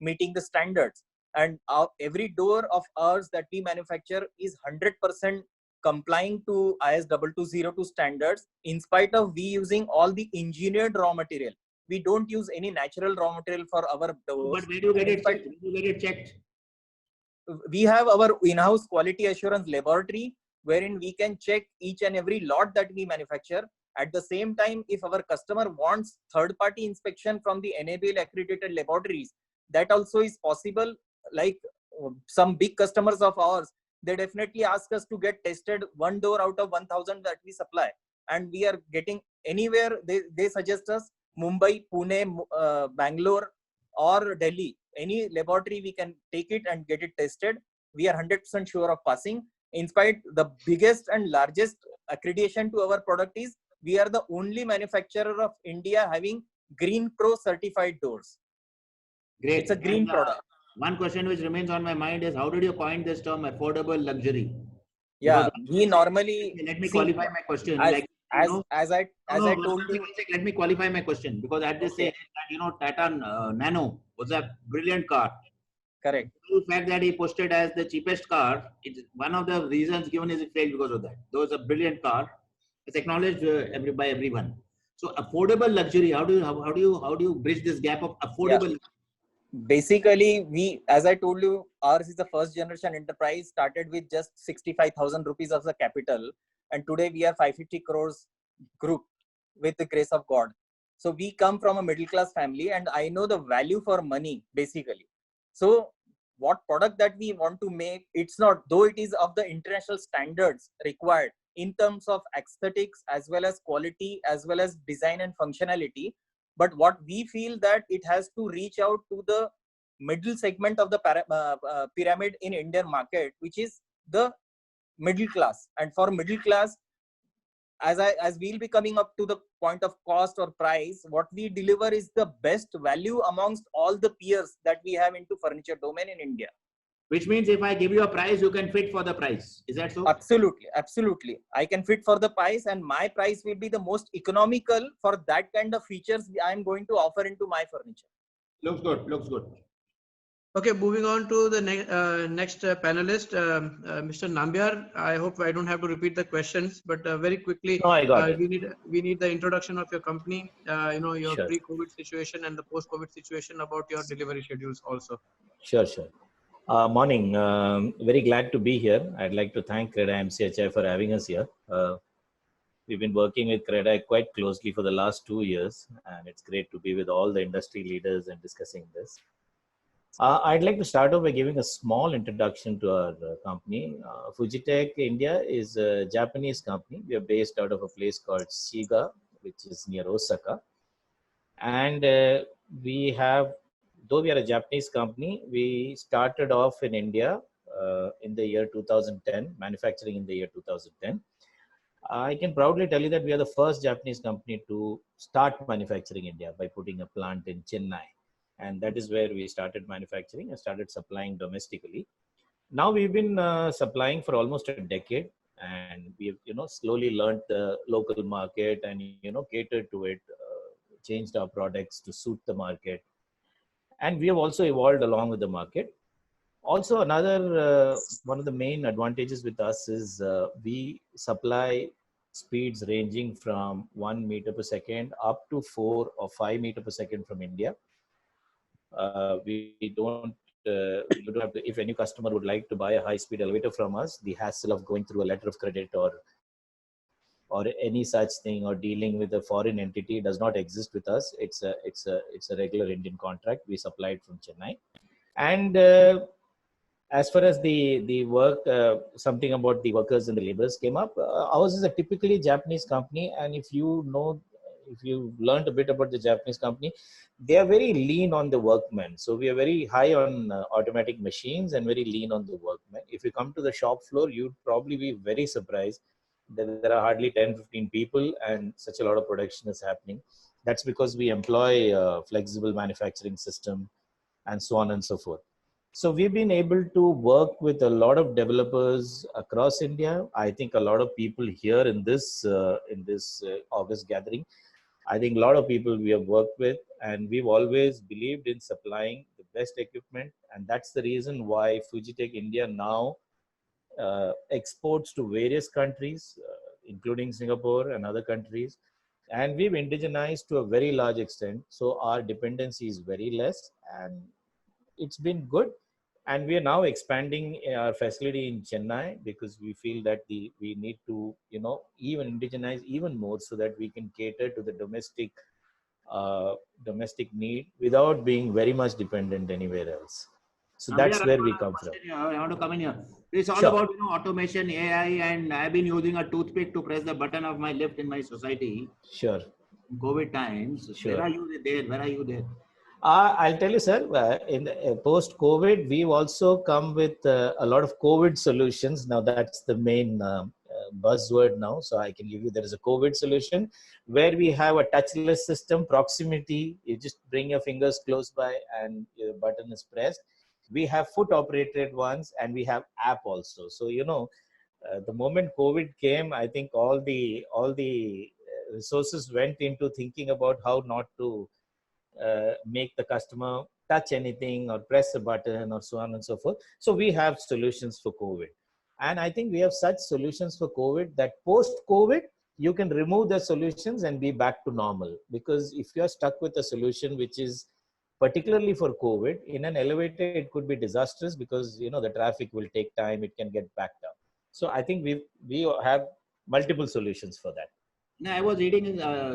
meeting the standards. And every door of ours that we manufacture is 100% complying to IS 2202 standards, in spite of we using all the engineered raw material. We don't use any natural raw material for our doors. But where do you get it checked? Where do you get it checked? We have our in-house quality assurance laboratory, wherein we can check each and every lot that we manufacture. At the same time, if our customer wants third-party inspection from the NABL accredited laboratories, that also is possible. Like some big customers of ours, they definitely ask us to get tested 1 door out of 1,000 that we supply. And we are getting anywhere, they suggest us Mumbai, Pune, Bangalore or Delhi. Any laboratory we can take it and get it tested. We are 100% sure of passing. In spite, the biggest and largest accreditation to our product is we are the only manufacturer of India having Green Pro certified doors. Great. It's a green product. One question which remains on my mind is, how did you coin this term affordable luxury? Yeah, Because we normally let me qualify my question. As I told you. Let me qualify my question, because at this stage, Tata Nano was a brilliant car. Correct. The fact that he posted as the cheapest car, it's one of the reasons given is it failed because of that. Though it's a brilliant car, it's acknowledged by everyone. So affordable luxury, how do you bridge this gap of affordable? Yeah. Basically, as I told you, ours is the first generation enterprise, started with just 65,000 rupees of the capital. And today we are 550 crores group with the grace of God. So we come from a middle class family, and I know the value for money basically. So what product that we want to make, it's not, though it is of the international standards required, in terms of aesthetics as well as quality as well as design and functionality. But what we feel that it has to reach out to the middle segment of the pyramid in Indian market, which is the middle class. And for middle class, as we'll be coming up to the point of cost or price, what we deliver is the best value amongst all the peers that we have into furniture domain in India. Which means if I give you a price, you can fit for the price. Is that so? Absolutely, absolutely. I can fit for the price, and my price will be the most economical for that kind of features I am going to offer into my furniture. Looks good. Looks good. Okay, moving on to the next panelist, Mr. Nambiar. I hope I don't have to repeat the questions, but very quickly, No, I got it. we need the introduction of your company, your Sure. pre-COVID situation and the post-COVID situation, about your delivery schedules also. Sure. Morning. Very glad to be here. I'd like to thank CREDAI MCHI for having us here. We've been working with CREDAI quite closely for the last 2 years, and it's great to be with all the industry leaders and discussing this. I'd like to start off by giving a small introduction to our company. Fujitec India is a Japanese company. We are based out of a place called Shiga, which is near Osaka. And though we are a Japanese company, we started off in India in the year 2010, manufacturing in the year 2010. I can proudly tell you that we are the first Japanese company to start manufacturing India by putting a plant in Chennai. And that is where we started manufacturing and started supplying domestically. Now we've been supplying for almost a decade, and we've slowly learned the local market and catered to it, changed our products to suit the market, and we have also evolved along with the market. Also, another one of the main advantages with us is we supply speeds ranging from 1 meter per second up to 4 or 5 meter per second from India. We don't have to, if any customer would like to buy a high-speed elevator from us, the hassle of going through a letter of credit or any such thing, or dealing with a foreign entity does not exist with us. It's a regular Indian contract. We supply it from Chennai. And as far as the work, something about the workers and the laborers came up. Ours is a typically Japanese company, and if you learned a bit about the Japanese company, they are very lean on the workmen. So we are very high on automatic machines and very lean on the workmen. If you come to the shop floor, you'd probably be very surprised that there are hardly 10-15 people and such a lot of production is happening. That's because we employ a flexible manufacturing system and so on and so forth. So we've been able to work with a lot of developers across India. I think a lot of people here in this August gathering, I think a lot of people we have worked with, and we've always believed in supplying the best equipment. And that's the reason why Fujitec India now exports to various countries, including Singapore and other countries. And we've indigenized to a very large extent. So our dependency is very less, and it's been good. And we are now expanding our facility in Chennai because we feel that we need to, even indigenize even more so that we can cater to the domestic need without being very much dependent anywhere else. So that's where we come from. I want to come in here. It's all Sure. about automation, AI, and I've been using a toothpick to press the button of my lift in my society. Sure. In COVID times. Sure. Where are you there? Where are you there? I'll tell you, sir, in post-COVID, we've also come with a lot of COVID solutions. Now, that's the main buzzword now. So I can give you, there is a COVID solution where we have a touchless system, proximity. You just bring your fingers close by and your button is pressed. We have foot-operated ones, and we have app also. So, the moment COVID came, I think all the resources went into thinking about how not to make the customer touch anything or press a button or so on and so forth. So we have solutions for COVID. And I think we have such solutions for COVID that post-COVID, you can remove the solutions and be back to normal. Because if you're stuck with a solution which is particularly for COVID, in an elevator, it could be disastrous because, the traffic will take time, it can get backed up. So I think we have multiple solutions for that. No, I was reading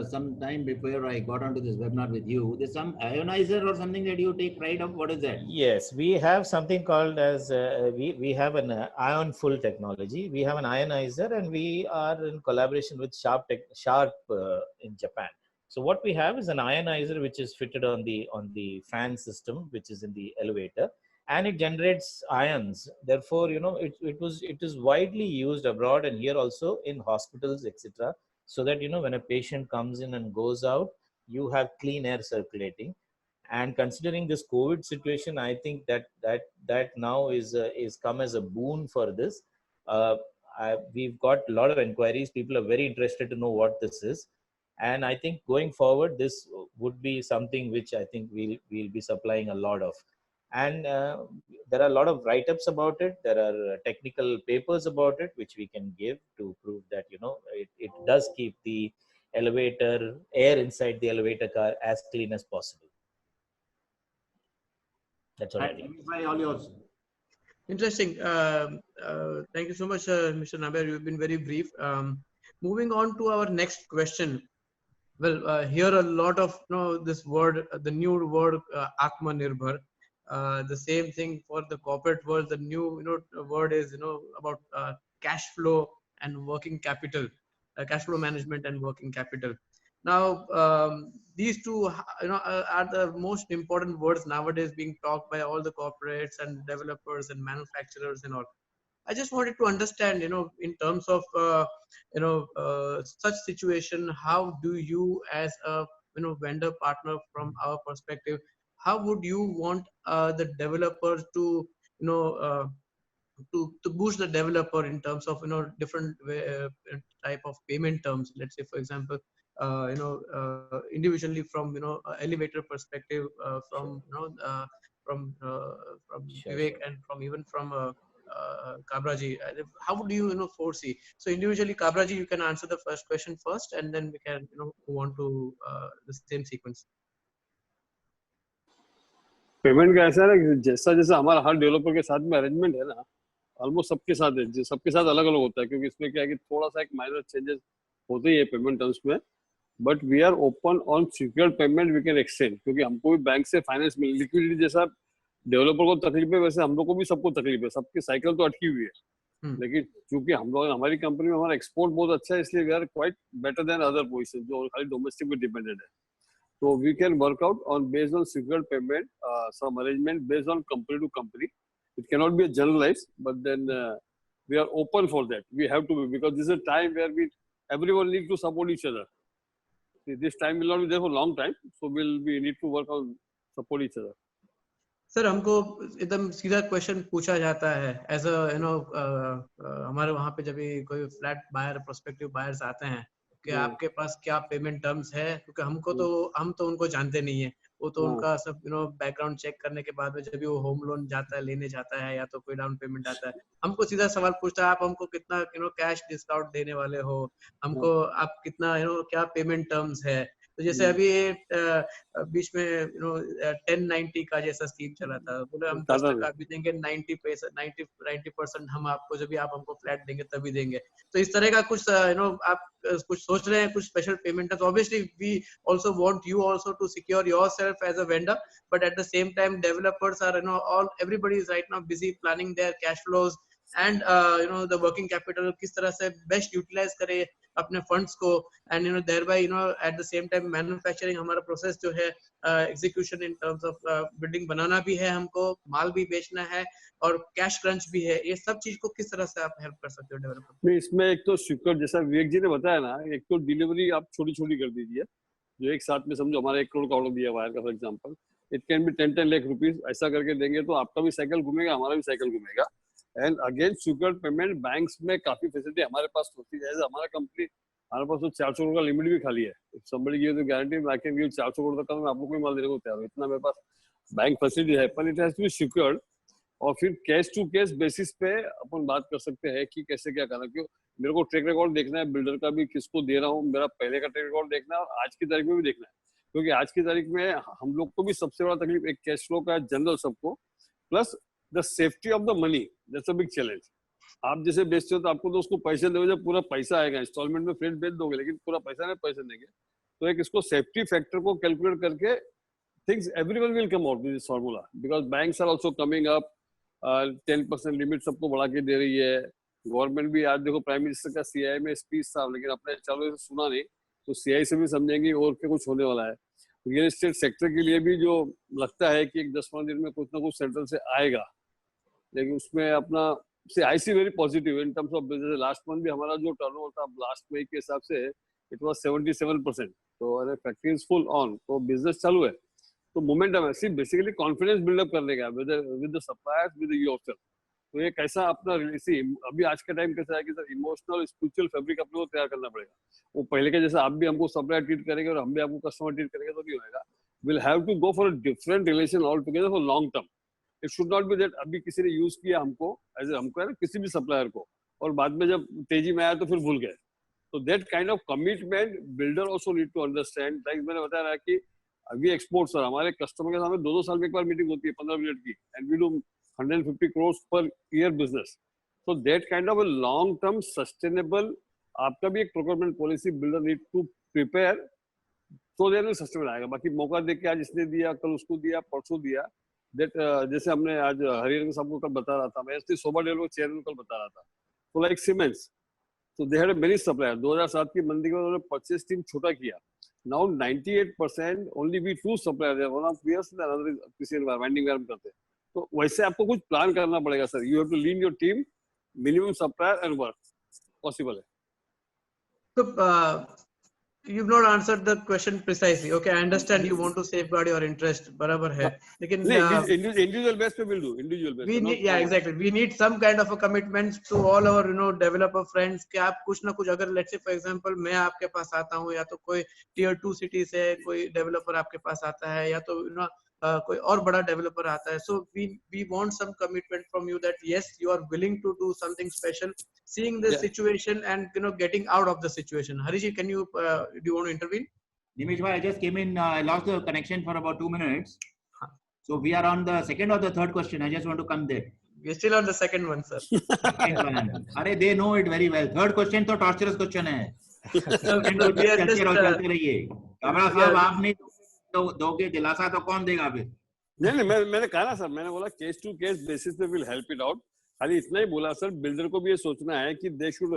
some time before I got onto this webinar with you. There's some ionizer or something that you take pride of. What is that? Yes, we have something called as we have an ion full technology. We have an ionizer, and we are in collaboration with Sharp in Japan. So what we have is an ionizer which is fitted on the fan system, which is in the elevator, and it generates ions. Therefore, you know, it is widely used abroad and here also in hospitals, etc. So that, you know, when a patient comes in and goes out, you have clean air circulating. And considering this COVID situation, I think that now is come as a boon for this. We've got a lot of inquiries. People are very interested to know what this is, and I think going forward, this would be something which I think we'll be supplying a lot of. And there are a lot of write-ups about it. There are technical papers about it which we can give to prove that, you know, it does keep the elevator air inside the elevator car as clean as possible. That's all I think. All yours. Interesting. Thank you so much, Mr. Naber. You've been very brief. Moving on to our next question. Well, here a lot of, you know, this word, the new word, Atmanirbhar. The same thing for the corporate world. The new, you know, word is, you know, about cash flow and working capital, cash flow management and working capital. Now, these two, you know, are the most important words nowadays being talked by all the corporates and developers and manufacturers and all. I just wanted to understand, you know, in terms of, such situation, how do you as a, you know, vendor partner from our perspective, how would you want the developers to, you know, to boost the developer in terms of, you know, different type of payment terms? Let's say, for example, individually from, you know, elevator perspective, from, you know, from Vivek and from even from Kabraji, how would you, you know, foresee? So individually, Kabraji, you can answer the first question first, and then we can, you know, move on to the same sequence. Payment का ऐसा है ना, जैसा जैसा हमारा हर developer के साथ में अरेंजमेंट है ना, ऑलमोस्ट सबके साथ है, सबके साथ अलग अलग होता है, क्योंकि इसमें क्या है कि थोड़ा सा एक माइनर चेंजेस होते ही है पेमेंट टर्म्स में. But we are open on secure payment, we can extend, क्योंकि हमको भी बैंक से फाइनेंस मिल, लिक्विडिटी जैसा डेवलपर को तकलीफ है वैसे हम लोग को भी सबको तकलीफ है, सबकी साइकिल तो अटकी हुई है. लेकिन क्योंकि हम लोग, हमारी कंपनी में हमारा एक्सपोर्ट बहुत अच्छा है, इसलिए we are quite better than other position जो खाली डोमेस्टिक पे डिपेंडेंट है. So we can work out on based on secured payment, some arrangement based on company to company. It cannot be generalized, but then we are open for that. We have to be, because this is a time where everyone needs to support each other. This time will not be there for a long time, so we need to work on support each other. Sir, हमको एकदम सीधा question पूछा जाता है as a, you know, हमारे वहाँ पे जब भी कोई फ्लैट बायर, प्रोस्पेक्टिव बायर्स आते हैं कि आपके पास क्या पेमेंट टर्म्स है, क्योंकि हम तो उनको जानते नहीं है. वो तो उनका सब, यू नो, बैकग्राउंड चेक करने के बाद में जब भी वो होम लोन जाता है, लेने जाता है, या तो कोई डाउन पेमेंट आता है, हमको सीधा सवाल पूछता है, आप हमको कितना, यू नो, कैश डिस्काउंट देने वाले हो, हमको आप कितना, यू नो, क्या पेमेंट टर्म्स है. तो जैसे अभी बीच में, यू नो, 1090 का जैसा स्कीम चला था, बोले हम 10% भी देंगे, 90% हम आपको, जब भी आप हमको फ्लैट देंगे तभी देंगे. तो इस तरह का कुछ, यू नो, आप कुछ सोच रहे हैं, कुछ स्पेशल पेमेंट है? तो obviously we also want you also to secure yourself as a vendor, but at the same time developers are, you know, all everybody is right now busy planning their cash flows and, you know, the working capital, किस तरह से best utilize करे अपने funds को, and, you know, thereby, you know, at the same time manufacturing, हमारा process जो है, execution in terms of building बनाना भी है, हमको माल भी बेचना है, और कैश क्रंच भी है. ये सब चीज को किस तरह से आप हेल्प कर सकते हो डेवलपर में? इसमें एक तो सिक्योर, जैसा विवेक जी ने बताया ना, एक तो डिलीवरी आप छोटी छोटी कर दीजिए, जो एक साथ में समझो हमारा 1 करोड़ का ऑर्डर दिया वायर का, for example, it can be 10 lakh rupees, ऐसा करके देंगे तो आपका भी साइकिल घूमेगा, हमारा भी साइकिल घूमेगा. And again secure payment, banks में काफी फैसिलिटी हमारे पास होती है. हमारा कंपनी, हमारे पास तो 400 करोड़ का लिमिट भी खाली है. somebody gives the guarantee, I can give 400 crore तक का, मैं आप लोग को माल देने को तैयार हूं, इतना मेरे पास बैंक फैसिलिटी है. पर it has to be secured, और फिर केस टू केस बेसिस पे अपन बात कर सकते हैं कि कैसे क्या करना. क्यों मेरे को ट्रैक रिकॉर्ड देखना है, बिल्डर का भी किसको दे रहा हूँ, मेरा पहले का ट्रैक रिकॉर्ड देखना है, और आज की तारीख में भी देखना है, क्योंकि आज की तारीख में हम लोग को भी सबसे बड़ा तकलीफ एक कैश फ्लो का जनरल सबको, plus the safety of the money, that's a big challenge. आप जैसे बेचते हो तो आपको तो उसको पैसे दोगे, जब पूरा पैसा आएगा इंस्टॉलमेंट में फ्रेट बेच दोगे, लेकिन पूरा पैसा नहीं पैसे देंगे। तो एक इसको सेफ्टी फैक्टर को कैलकुलेट करके things everyone will come out with this formula because banks are also coming up, 10% limit सबको बढ़ा के दे रही है। गवर्नमेंट भी आज देखो प्राइम मिनिस्टर का सीआई में स्पीच था, लेकिन अपने चालू से सुना नहीं, तो सीआई से भी समझेंगे और क्या कुछ होने वाला है। रियल एस्टेट सेक्टर के लिए भी जो लगता है कि एक 10-15 दिन में कुछ ना कुछ सेंट्रल से आएगा, लेकिन उसमें अपना से I see very positive in terms of business. Last month भी हमारा जो टर्नओवर था लास्ट मई के हिसाब से इट वाज 77%, तो फैक्ट्री इज फुल ऑन, तो बिजनेस चालू है। तो मोमेंटम है, सिर्फ बेसिकली कॉन्फिडेंस बिल्डअप करने का with the suppliers, with yourself. तो ये कैसा अपना अभी आज का टाइम कैसा है कि सर इमोशनल स्पिरिचुअल फैब्रिक अपने को तैयार करना पड़ेगा। वो पहले के जैसा आप भी हमको सप्लायर ट्रीट करेंगे और हम भी आपको कस्टमर ट्रीट करेंगे तो नहीं होगा। Will have to go for a different relation all together for long term. It should not be that अभी किसी ने यूज किया हमको एज हमको है ना किसी भी सप्लायर को, और बाद में जब तेजी में आया तो फिर भूल गए। तो that kind of commitment builder also need to understand. Like मैंने बताया रहा कि अभी एक्सपोर्ट सर हमारे कस्टमर के सामने 2-2 साल में एक बार मीटिंग होती है 15 मिनट की, and we do 150 crores per year business. So that kind of a long term sustainable आपका भी एक procurement policy builder need to prepare, तो देर में सस्टेनेबल आएगा। बाकी मौका देख के आज इसने दिया, कल उसको दिया, परसों दिया, दैट जैसे हमने आज हरियाणा सबको कल बता रहा था, मैं इसलिए सोबा डेल चेयरमैन कल बता रहा था, तो लाइक सीमेंट्स, तो दे हैड मेनी सप्लायर। 2007 की मंदी में उन्होंने परचेज टीम छोटा किया। Now 98% only we 2 suppliers are, one of peers and another is किसी वाइंडिंग वायर करते हैं। तो वैसे आपको कुछ प्लान करना पड़ेगा sir. You have to lean your team, minimum supplier and work possible है। So you've not answered the question precisely. Okay, I understand you want to safeguard your interest. बराबर है, लेकिन individual base पे will do, individual base we need, yeah, exactly, we need some kind of a commitment to all our developer friends कि आप कुछ ना कुछ, अगर let's say for example मैं आपके पास आता हूँ, या तो कोई tier 2 city से कोई developer आपके पास आता है, या तो कोई और बड़ा developer आता है, so we want some commitment from you that yes, you are willing to do something special, seeing the situation and getting out of the situation. Harish, can you do you want to intervene? Nimish bhai, I just came in, I lost the connection for about 2 minutes. So we are on the second or the third question. I just want to come there. We're still on the second one, sir. Arey, they know it very well. Third question तो torturous question है. चलते रहिए. कमरा साहब आप नहीं दोगे दिलासा तो कौन देगा फिर? नहीं मैंने कहा ना सर, मैंने बोला केस टू केस बेसिस पे विल हेल्प इट आउट। खाली इतना ही बोला सर, बिल्डर को भी ये सोचना है कि they should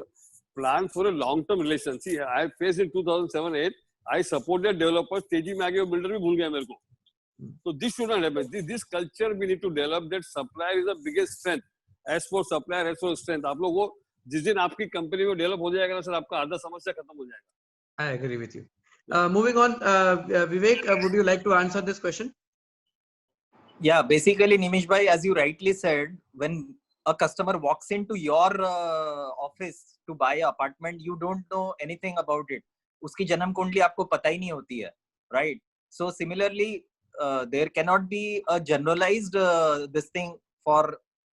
plan for a long term relation. See I face in 2007-8 I supported developers, तेजी में आगे वो बिल्डर भी भूल गए मेरे को। So this should not happen. This culture we need to develop, that supplier is the biggest strength. As for supplier, as for strength, आप लोगों को जिस दिन आपकी कंपनी में डेवलप हो जाएगा ना सर, आपका आधा समस्या खत्म हो जाएगा। I agree with you. Moving on, Vivek, would you like to answer this question? Yeah, basically, Nimish bhai, as you rightly said, when a customer walks into your office to buy an apartment, you don't know anything about it. उसकी जन्म कुंडली आपको पता ही नहीं होती है, right? So similarly, there cannot be a generalized this thing for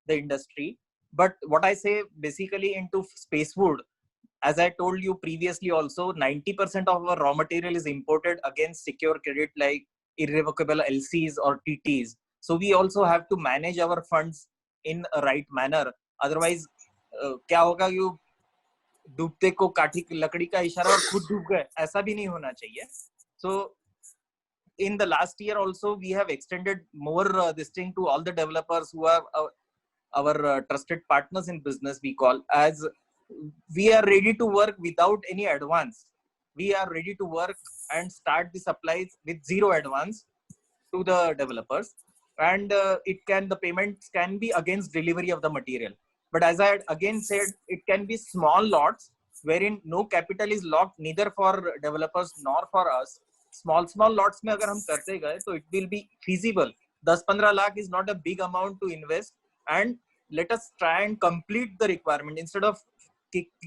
the industry. But what I say basically into Spacewood, as I told you previously also, 90% of our raw material is imported against secure credit like irrevocable LCs or TTs. So we also have to manage our funds in a right manner. Otherwise, क्या होगा, you डूबते को काठी लकड़ी का इशारा और खुद डूब गए, ऐसा भी नहीं होना चाहिए. So in the last year also we have extended more this thing to all the developers who are our trusted partners in business, we call, as we are ready to work without any advance. We are ready to work and start the supplies with zero advance to the developers, and the payments can be against delivery of the material. But as I had again said, it can be small lots wherein no capital is locked neither for developers nor for us. Small lots में अगर हम करते गए तो it will be feasible. 10-15 lakh is not a big amount to invest, and let us try and complete the requirement instead of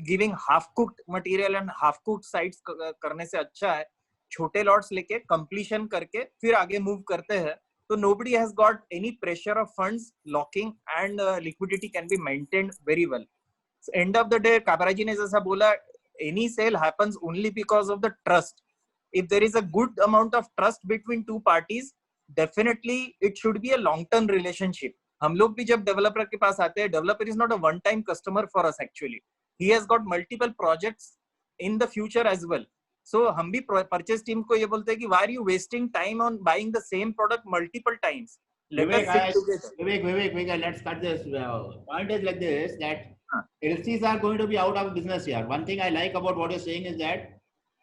giving half cooked material and half cooked sites करने से अच्छा है छोटे lots लेके completion करके फिर आगे move करते हैं, तो nobody has got any pressure of funds locking, and liquidity can be maintained very well. So end of the day, Kabra ji ने जैसा बोला, any sale happens only because of the trust. If there is a good amount of trust between two parties, definitely it should be a long-term relationship. हम लोग भी जब developer के पास आते हैं, developer is not a one time customer for us actually. He has got multiple projects in the future as well. So हम भी परचेज टीम को ये बोलते हैं कि why are you wasting time on buying the same product multiple times? Let us sit together. Vivek, let's cut this. Point is like this, that LCs are going to be out of business here. One thing I like about what you're saying is that,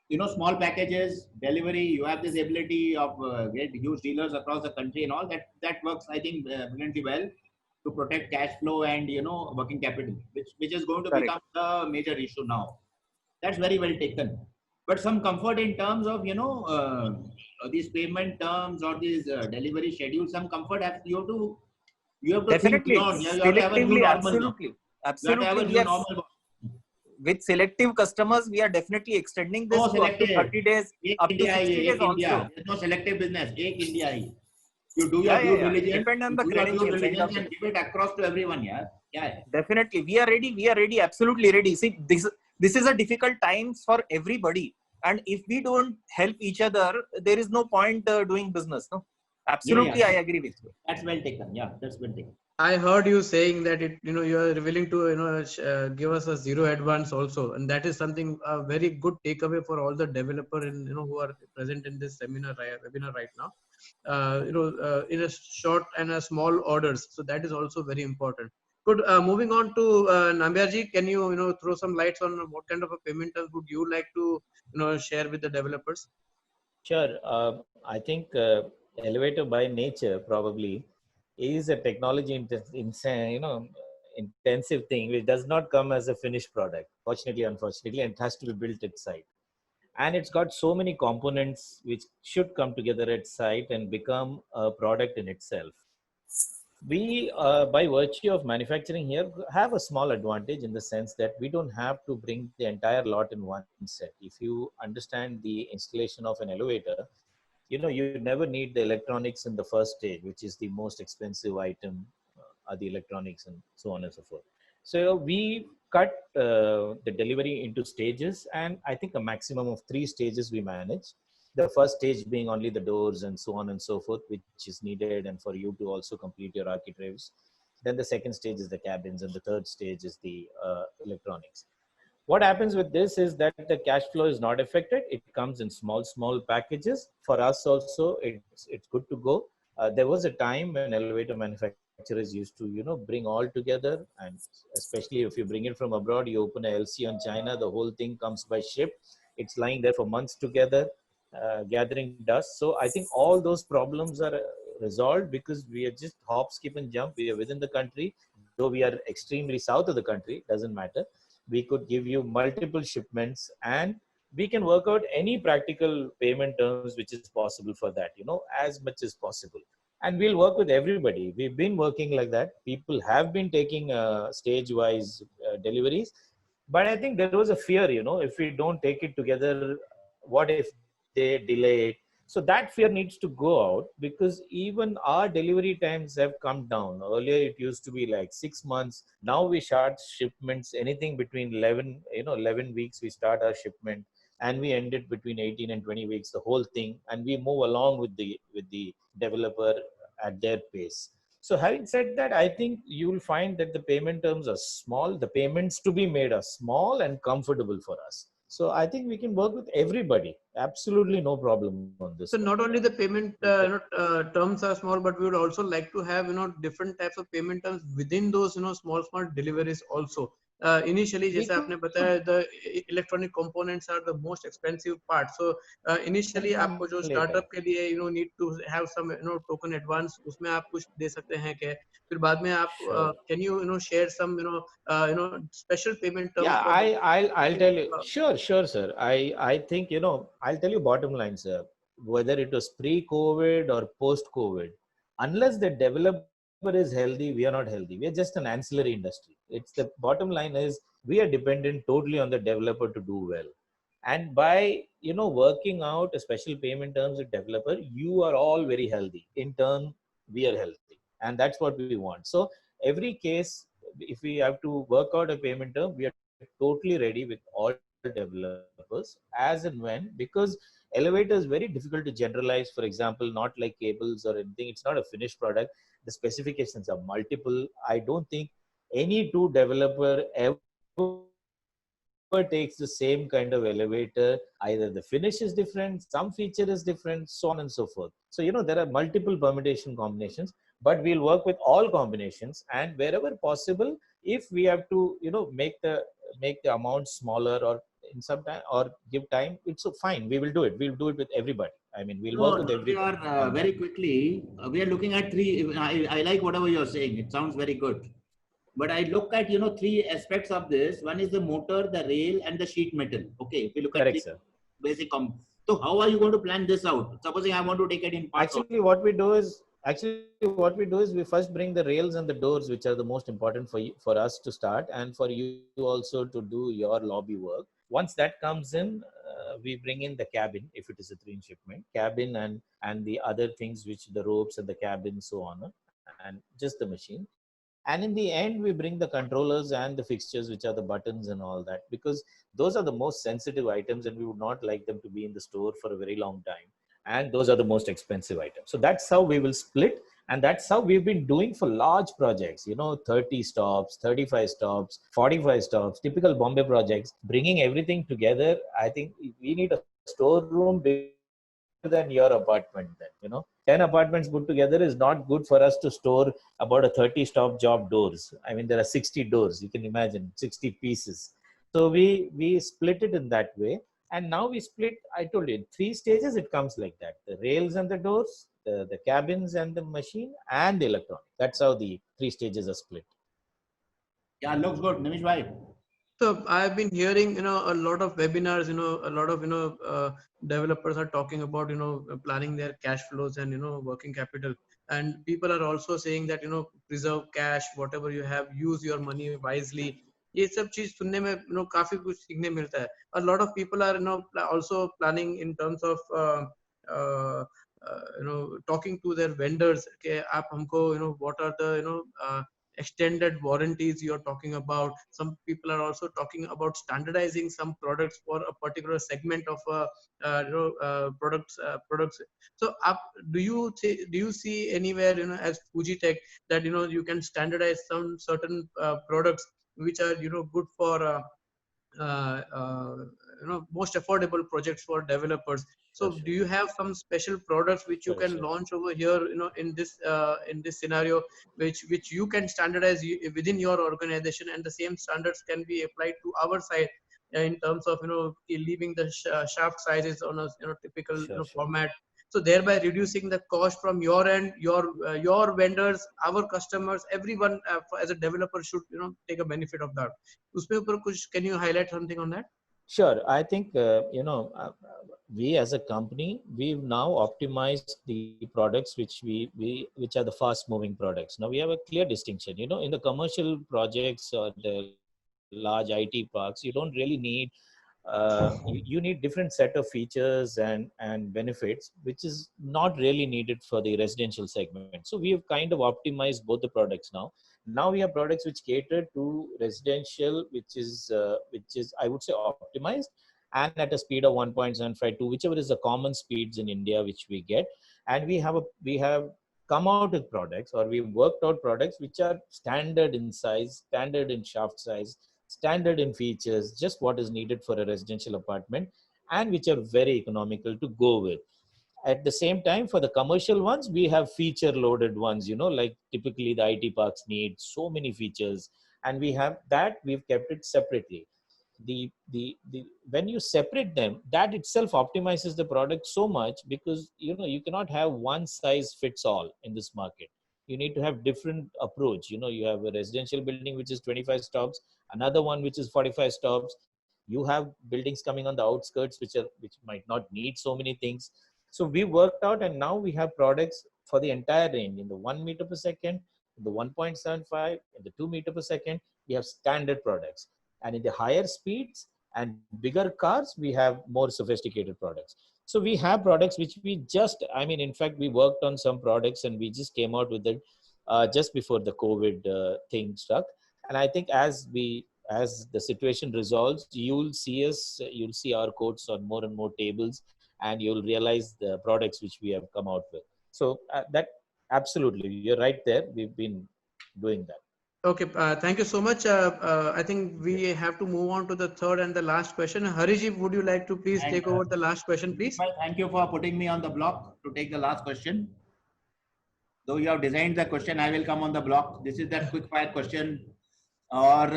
you know, small packages, delivery, you have this ability of get huge dealers across the country and all that. That works, I think, brilliantly well to protect cash flow and, you know, working capital, which is going to Correct. become the major issue now. That's very well taken. But some comfort in terms of, you know, these payment terms or these delivery schedules, some comfort you have to think Definitely, beyond. You have to have a new selectively, normal now. absolutely, You have to have a absolutely. new Yes. normal. With selective customers, we are definitely extending this No to up to selective. 30 days, Ek up to India 60 hai, days Ek India. also. There's no selective business. Ek India hai. You do your Yeah, due yeah, yeah. diligence. Depend on You the do your due credentials. End of diligence the and day. give it across to everyone. Yeah. Yeah. Definitely, we are ready. We are ready. Absolutely ready. See, this is a difficult times for everybody, and if we don't help each other, there is no point doing business. No, absolutely, Yeah. I agree with you. That's well taken. Yeah, that's well taken. I heard you saying that you are willing to give us a zero advance also, and that is something a very good takeaway for all the developer and who are present in this webinar right now. In a short and a small orders, so that is also very important. Good. Moving on to Nambiarji, can you throw some lights on what kind of a payment terms would you like to share with the developers? Sure. I think elevator by nature probably is a technology intensive thing which does not come as a finished product, fortunately, unfortunately, and it has to be built at site. And it's got so many components which should come together at site and become a product in itself. We, by virtue of manufacturing here, have a small advantage in the sense that we don't have to bring the entire lot in one set. If you understand the installation of an elevator, you never need the electronics in the first stage, which is the most expensive item, the electronics and so on and so forth. So we cut the delivery into stages, and I think a maximum of 3 stages we manage. The first stage being only the doors and so on and so forth, which is needed, and for you to also complete your architraves. Then the second stage is the cabins, and the third stage is the electronics. What happens with this is that the cash flow is not affected. It comes in small packages. For us also, it's good to go. There was a time when elevator manufacturers used to, bring all together, and especially if you bring it from abroad, you open a LC on China, the whole thing comes by ship. It's lying there for months together, gathering dust. So I think all those problems are resolved because we are just hop, skip, and jump. We are within the country, though we are extremely south of the country. Doesn't matter. We could give you multiple shipments, and we can work out any practical payment terms which is possible for that, as much as possible. And we'll work with everybody. We've been working like that. People have been taking stage-wise deliveries. But I think there was a fear, if we don't take it together, what if they delay it? So that fear needs to go out, because even our delivery times have come down. Earlier, it used to be like 6 months. Now we start shipments anything between 11 weeks. We start our shipment, and we end it between 18 and 20 weeks, the whole thing. And we move along with the developer at their pace. So having said that, I think you will find that the payment terms are small. The payments to be made are small and comfortable for us. So I think we can work with everybody. Absolutely no problem on this. So not only the payment terms are small, but we would also like to have different types of payment terms within those small deliveries also. Initially, जैसे आपने बताया, the electronic components are the most expensive part. So initially आपको जो startup के लिए need to have some token advance, उसमें आप कुछ दे सकते हैं क्या? फिर बाद में आप can you share some special payment terms? Yeah, I'll tell you. Sure, sir. I think I'll tell you bottom line, sir. Whether it was pre-COVID or post-COVID, unless the developer is healthy, we are not healthy. We are just an ancillary industry. It's the bottom line is we are dependent totally on the developer to do well. And by working out a special payment terms with developer, you are all very healthy. In turn, we are healthy, and that's what we want. So every case, if we have to work out a payment term, we are totally ready with all developers as and when, because elevator is very difficult to generalize. For example, not like cables or anything. It's not a finished product. the specifications are multiple. I don't think any two developer ever takes the same kind of elevator. Either the finish is different, some feature is different, so on and so forth. So, there are multiple permutation combinations, but we'll work with all combinations. And wherever possible, if we have to, make the amount smaller or in some time or give time, it's fine. We will do it. We'll do it with everybody. I mean, we'll work with So we everybody. are very quickly, we are looking at three. I like whatever you're saying. It sounds very good. But I look at, three aspects of this. One is the motor, the rail, and the sheet metal. Okay, if you look at Correct, three sir. basic so how are you going to plan this out? Supposing I want to take it in parts. What we do is we first bring the rails and the doors, which are the most important for us to start, and for you also to do your lobby work. Once that comes in, we bring in the cabin, if it is a 3-in shipment, cabin and the other things, which the ropes and the cabin, so on, and just the machine. And in the end, we bring the controllers and the fixtures, which are the buttons and all that, because those are the most sensitive items and we would not like them to be in the store for a very long time. And those are the most expensive items. So that's how we will split. And that's how we've been doing for large projects, 30 stops, 35 stops, 45 stops, typical Bombay projects, bringing everything together. I think we need a storeroom bigger than your apartment then, 10 apartments put together is not good for us to store about a 30 stop job doors. I mean, there are 60 doors. You can imagine 60 pieces. So we split it in that way. And now we split, I told you, in 3 stages, it comes like that. The rails and the doors, the cabins and the machine, and the electronic. That's how the 3 stages are split. Yeah, looks good. Nimish bhai. So I've been hearing, a lot of webinars, a lot of, developers are talking about, planning their cash flows and, working capital. And people are also saying that, preserve cash, whatever you have, use your money wisely. ये सब चीज सुनने में काफी कुछ सीखने मिलता है. A lot of people are also planning in terms of talking to their vendors कि आप हमको what are the extended warranties you're talking about. Some people are also talking about standardizing some products for a particular segment of products. So do you see anywhere as Fujitech that you can standardize some certain products which are good for most affordable projects for developers? So Sure. do you have some special products which you Sure, can sure. launch over here in this scenario, which you can standardize within your organization, and the same standards can be applied to our side in terms of leaving the shaft sizes on a typical Sure. format, so thereby reducing the cost from your end, your vendors, our customers, everyone as a developer should take a benefit of that. Usme upar kuch, can you highlight something on that? Sure. I think, we as a company, we've now optimized the products which are the fast moving products. Now we have a clear distinction, in the commercial projects or the large IT parks, you don't really need you need different set of features and benefits, which is not really needed for the residential segment. So we have kind of optimized both the products now. Now we have products which cater to residential, which is I would say optimized, and at a speed of 1.75 to whichever is the common speeds in India which we get. And we have come out with products, or we've worked out products which are standard in size, standard in shaft size, standard in features, just what is needed for a residential apartment, and which are very economical to go with. At the same time, for the commercial ones, we have feature loaded ones, like typically the IT parks need so many features, and we've kept it separately. The when you separate them, that itself optimizes the product so much, because you cannot have one size fits all in this market. You need to have different approach. You have a residential building which is 25 stops, another one which is 45 stops. You have buildings coming on the outskirts which might not need so many things. So we worked out, and now we have products for the entire range, in the 1 meter per second, in the 1.75, in the 2 meter per second. We have standard products, and in the higher speeds and bigger cars, we have more sophisticated products. So we have products which in fact, we worked on some products and we just came out with it just before the COVID thing struck. And I think as the situation resolves, you'll see our quotes on more and more tables, and you'll realize the products which we have come out with. So Absolutely, you're right there. We've been doing that. Okay, thank you so much. I think we have to move on to the third and the last question. Hariji, would you like to please And, take over the last question, please? Well, thank you for putting me on the block to take the last question. Though you have designed the question, I will come on the block. This is that quick fire question. और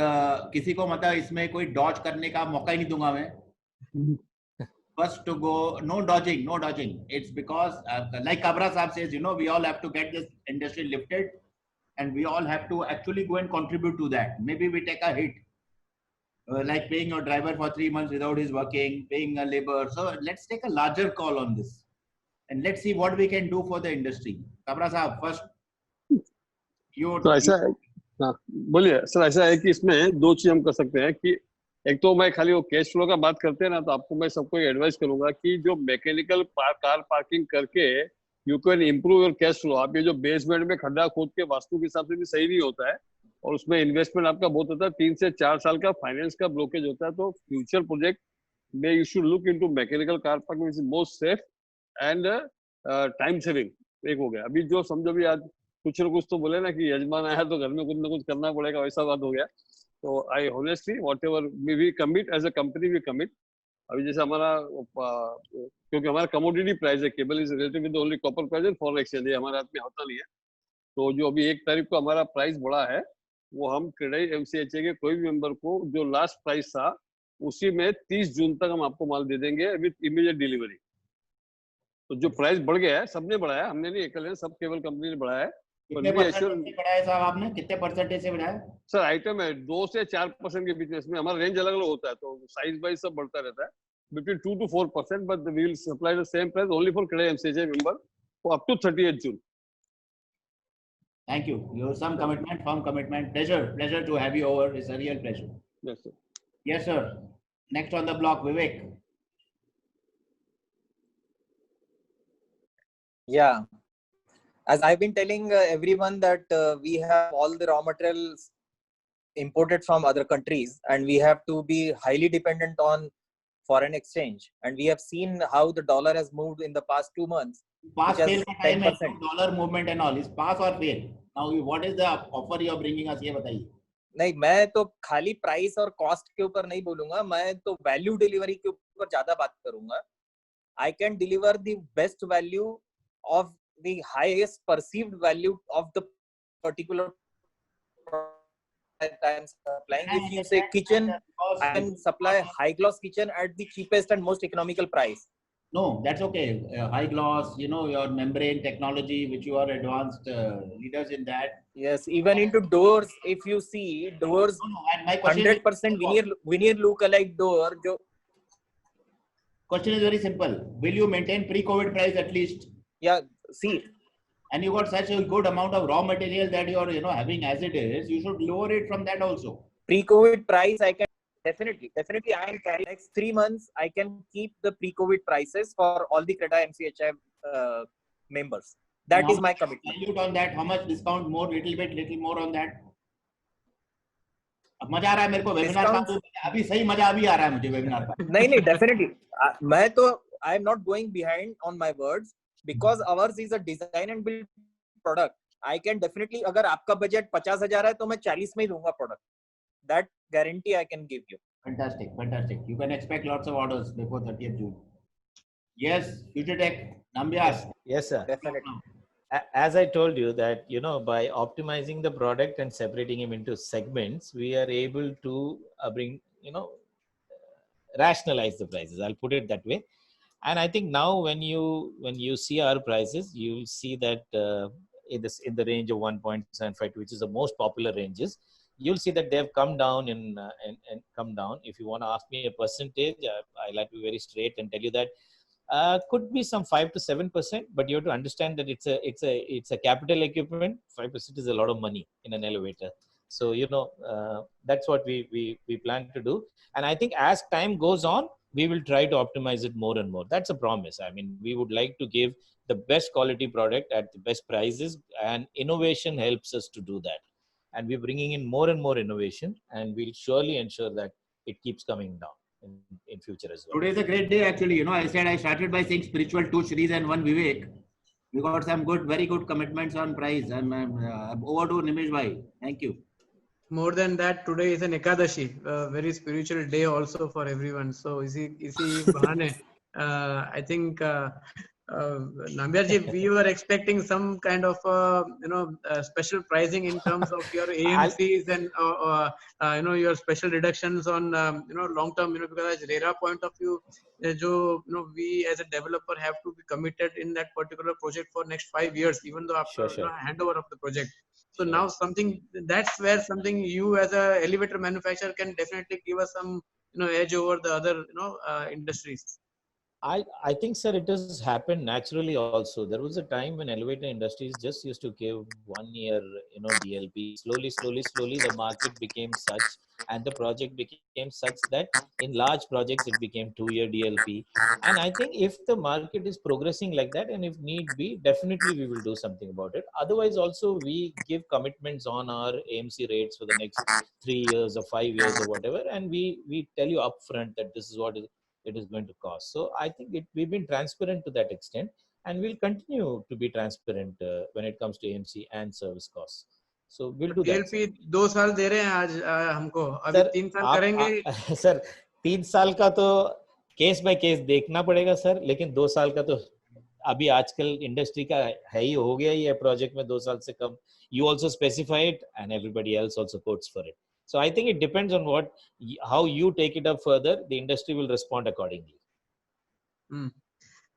किसी को मतलब इसमें कोई Dodge करने का मौका ही नहीं दूंगा मैं. First to go, no dodging, no dodging. It's because, like Kabra Saab says, you know, we all have to get this industry lifted, and we all have to actually go and contribute to that. Maybe we take a hit, like paying your driver for 3 months without his working, paying a labor. So let's take a larger call on this, and let's see what we can do for the industry. Kabra Saab, first, तो ऐसा है, हाँ बोलिए sir. ऐसा है कि इसमें दो चीज हम कर सकते हैं कि एक तो मैं खाली वो कैश फ्लो का बात करते हैं ना, तो आपको मैं सबको एडवाइस करूंगा कि जो मैकेनिकल कार पार्किंग करके you can improve your cash flow. आप ये जो बेसमेंट में खड्डा खोद के वास्तु के हिसाब से भी सही नहीं होता है, और उसमें इन्वेस्टमेंट आपका बहुत होता है. 3 से 4 साल का फाइनेंस का ब्लॉकेज होता है. तो फ्यूचर प्रोजेक्ट में you should look into mechanical car parking, which is most safe and time saving. एक हो गया. अभी जो समझो भी आज कुछ न कुछ तो बोले ना कि यजमान आया तो घर में कुछ ना कुछ करना पड़ेगा, वैसा बात हो गया. तो I honestly whatever we commit as a company, we commit. अभी जैसे हमारा क्योंकि हमारा कमोडिटी प्राइस है, cable is related with only copper price and foreign exchange, है हमारे हाथ में होता नहीं है. तो जो अभी 1 तारीख को हमारा प्राइस बढ़ा है, वो हम क्रेडाई एमसीएचए के कोई भी मेंबर को जो लास्ट प्राइस था उसी में 30 जून तक हम आपको माल दे देंगे विद इमीडिएट डिलीवरी. तो जो प्राइस बढ़ गया है, सबने बढ़ाया, हमने नहीं अकेले, सब केबल कंपनी ने बढ़ाया है. कितने परसेंट से बढ़ाया साहब आपने? कितने परसेंटेज से बढ़ाया? सर आइटम है 2 से 4% के बीच में. इसमें हमारा रेंज अलग अलग होता है, तो साइज वाइज सब बढ़ता रहता है. Between 2 to 4%, but we will supply the same price only for CREDAI MCHI member for up to 30th June. Thank you. You have some commitment, firm commitment. Pleasure to have you over. It's a real pleasure. Yes, sir. Yes, sir. Next on the block, Vivek. Yeah. As I've been telling everyone that we have all the raw materials imported from other countries, and we have to be highly dependent on foreign exchange. And we have seen how the dollar has moved in the past 2 months. Pass which has fail का time है, 10%. dollar movement and all is pass or fail. Now, what is the offer you are bringing us? ये बताइए. नहीं, मैं तो खाली price और cost के ऊपर नहीं बोलूंगा, मैं तो वैल्यू डिलीवरी के ऊपर ज्यादा बात करूंगा. I can deliver the best value of the highest perceived value of the particular product I am supplying. If you say kitchen, I can supply high gloss kitchen at the cheapest and most economical price. No, that's okay. High gloss, you know, your membrane technology, which you are advanced leaders in that. Yes, even into doors, if you see doors, No, and my question is, 100% veneer look-alike door. जो question is very simple. Will you maintain pre-COVID price at least? Yeah, see, And you got such a good amount of raw material that you are, you know, having as it is. You should lower it from that also. pre-COVID price, I can definitely I am carrying next 3 months. I can keep the pre-COVID prices for all the CREDAI MCHI members. That Now, is my commitment. Dilute on that. How much discount? More, little more on that. अब मजा आ रहा है मेरे को webinar का. अभी सही मजा अभी आ रहा है मुझे वेबिनार का. नहीं, definitely. मैं तो I am not going behind on my words because ours is a design and build product. I can definitely, अगर आपका बजट 50,000 है तो मैं 40 में ही दूंगा product. That guarantee I can give you. Fantastic. You can expect lots of orders before 30th June. Yes, Future Tech, Nambias. Yes, sir. Definitely. As I told you that, you know, by optimizing the product and separating him into segments, we are able to bring, you know, rationalize the prices. I'll put it that way. And I think now when you see our prices, you will see that in the range of 1.75, which is the most popular ranges, you'll see that they have come down and come down. If you want to ask me a percentage, I like to be very straight and tell you that could be some 5 to 7%, but you have to understand that it's a capital equipment. 5% is a lot of money in an elevator. So, you know, that's what we plan to do. And I think as time goes on, we will try to optimize it more and more. That's a promise. I mean, we would like to give the best quality product at the best prices, and innovation helps us to do that. And we're bringing in more and more innovation, and we'll surely ensure that it keeps coming down in future as well. Today is a great day actually. You know, I said I started by saying spiritual 2 Shris and 1 Vivek. We got some good, very good commitments on price. I'm over to Nimish bhai. Thank you. More than that, today is an Ekadashi, a very spiritual day also for everyone. So, isi bahane, I think, Nambiar ji, we were expecting some kind of, special pricing in terms of your I'll, AMCs and, your special reductions on, long term, because as RERA point of view, we as a developer have to be committed in that particular project for next 5 years, even though after, sure. handover of the project. So Sure. now that's where something you as a elevator manufacturer can definitely give us some edge over the other industries. I think, sir, it has happened naturally also. There was a time when elevator industries just used to give 1 year, DLP. Slowly, the market became such and the project became such that in large projects, it became 2 year DLP. And I think if the market is progressing like that, and if need be, definitely we will do something about it. Otherwise, also, we give commitments on our AMC rates for the next 3 years or 5 years or whatever. And we tell you upfront that this is what it is going to cost. So I think we've been transparent to that extent, and we'll continue to be transparent when it comes to AMC and service costs. So we'll do that. DLP 2 साल दे रहे हैं आज हमको, अभी sir 3 साल करेंगे. Sir 3 साल का तो केस बाय केस देखना पड़ेगा सर, लेकिन 2 साल का तो अभी आजकल इंडस्ट्री का है ही, हो गया ही है प्रोजेक्ट में 2 साल से कम. You also specify it and everybody else also quotes for it. So I think it depends on how you take it up further. The industry will respond accordingly.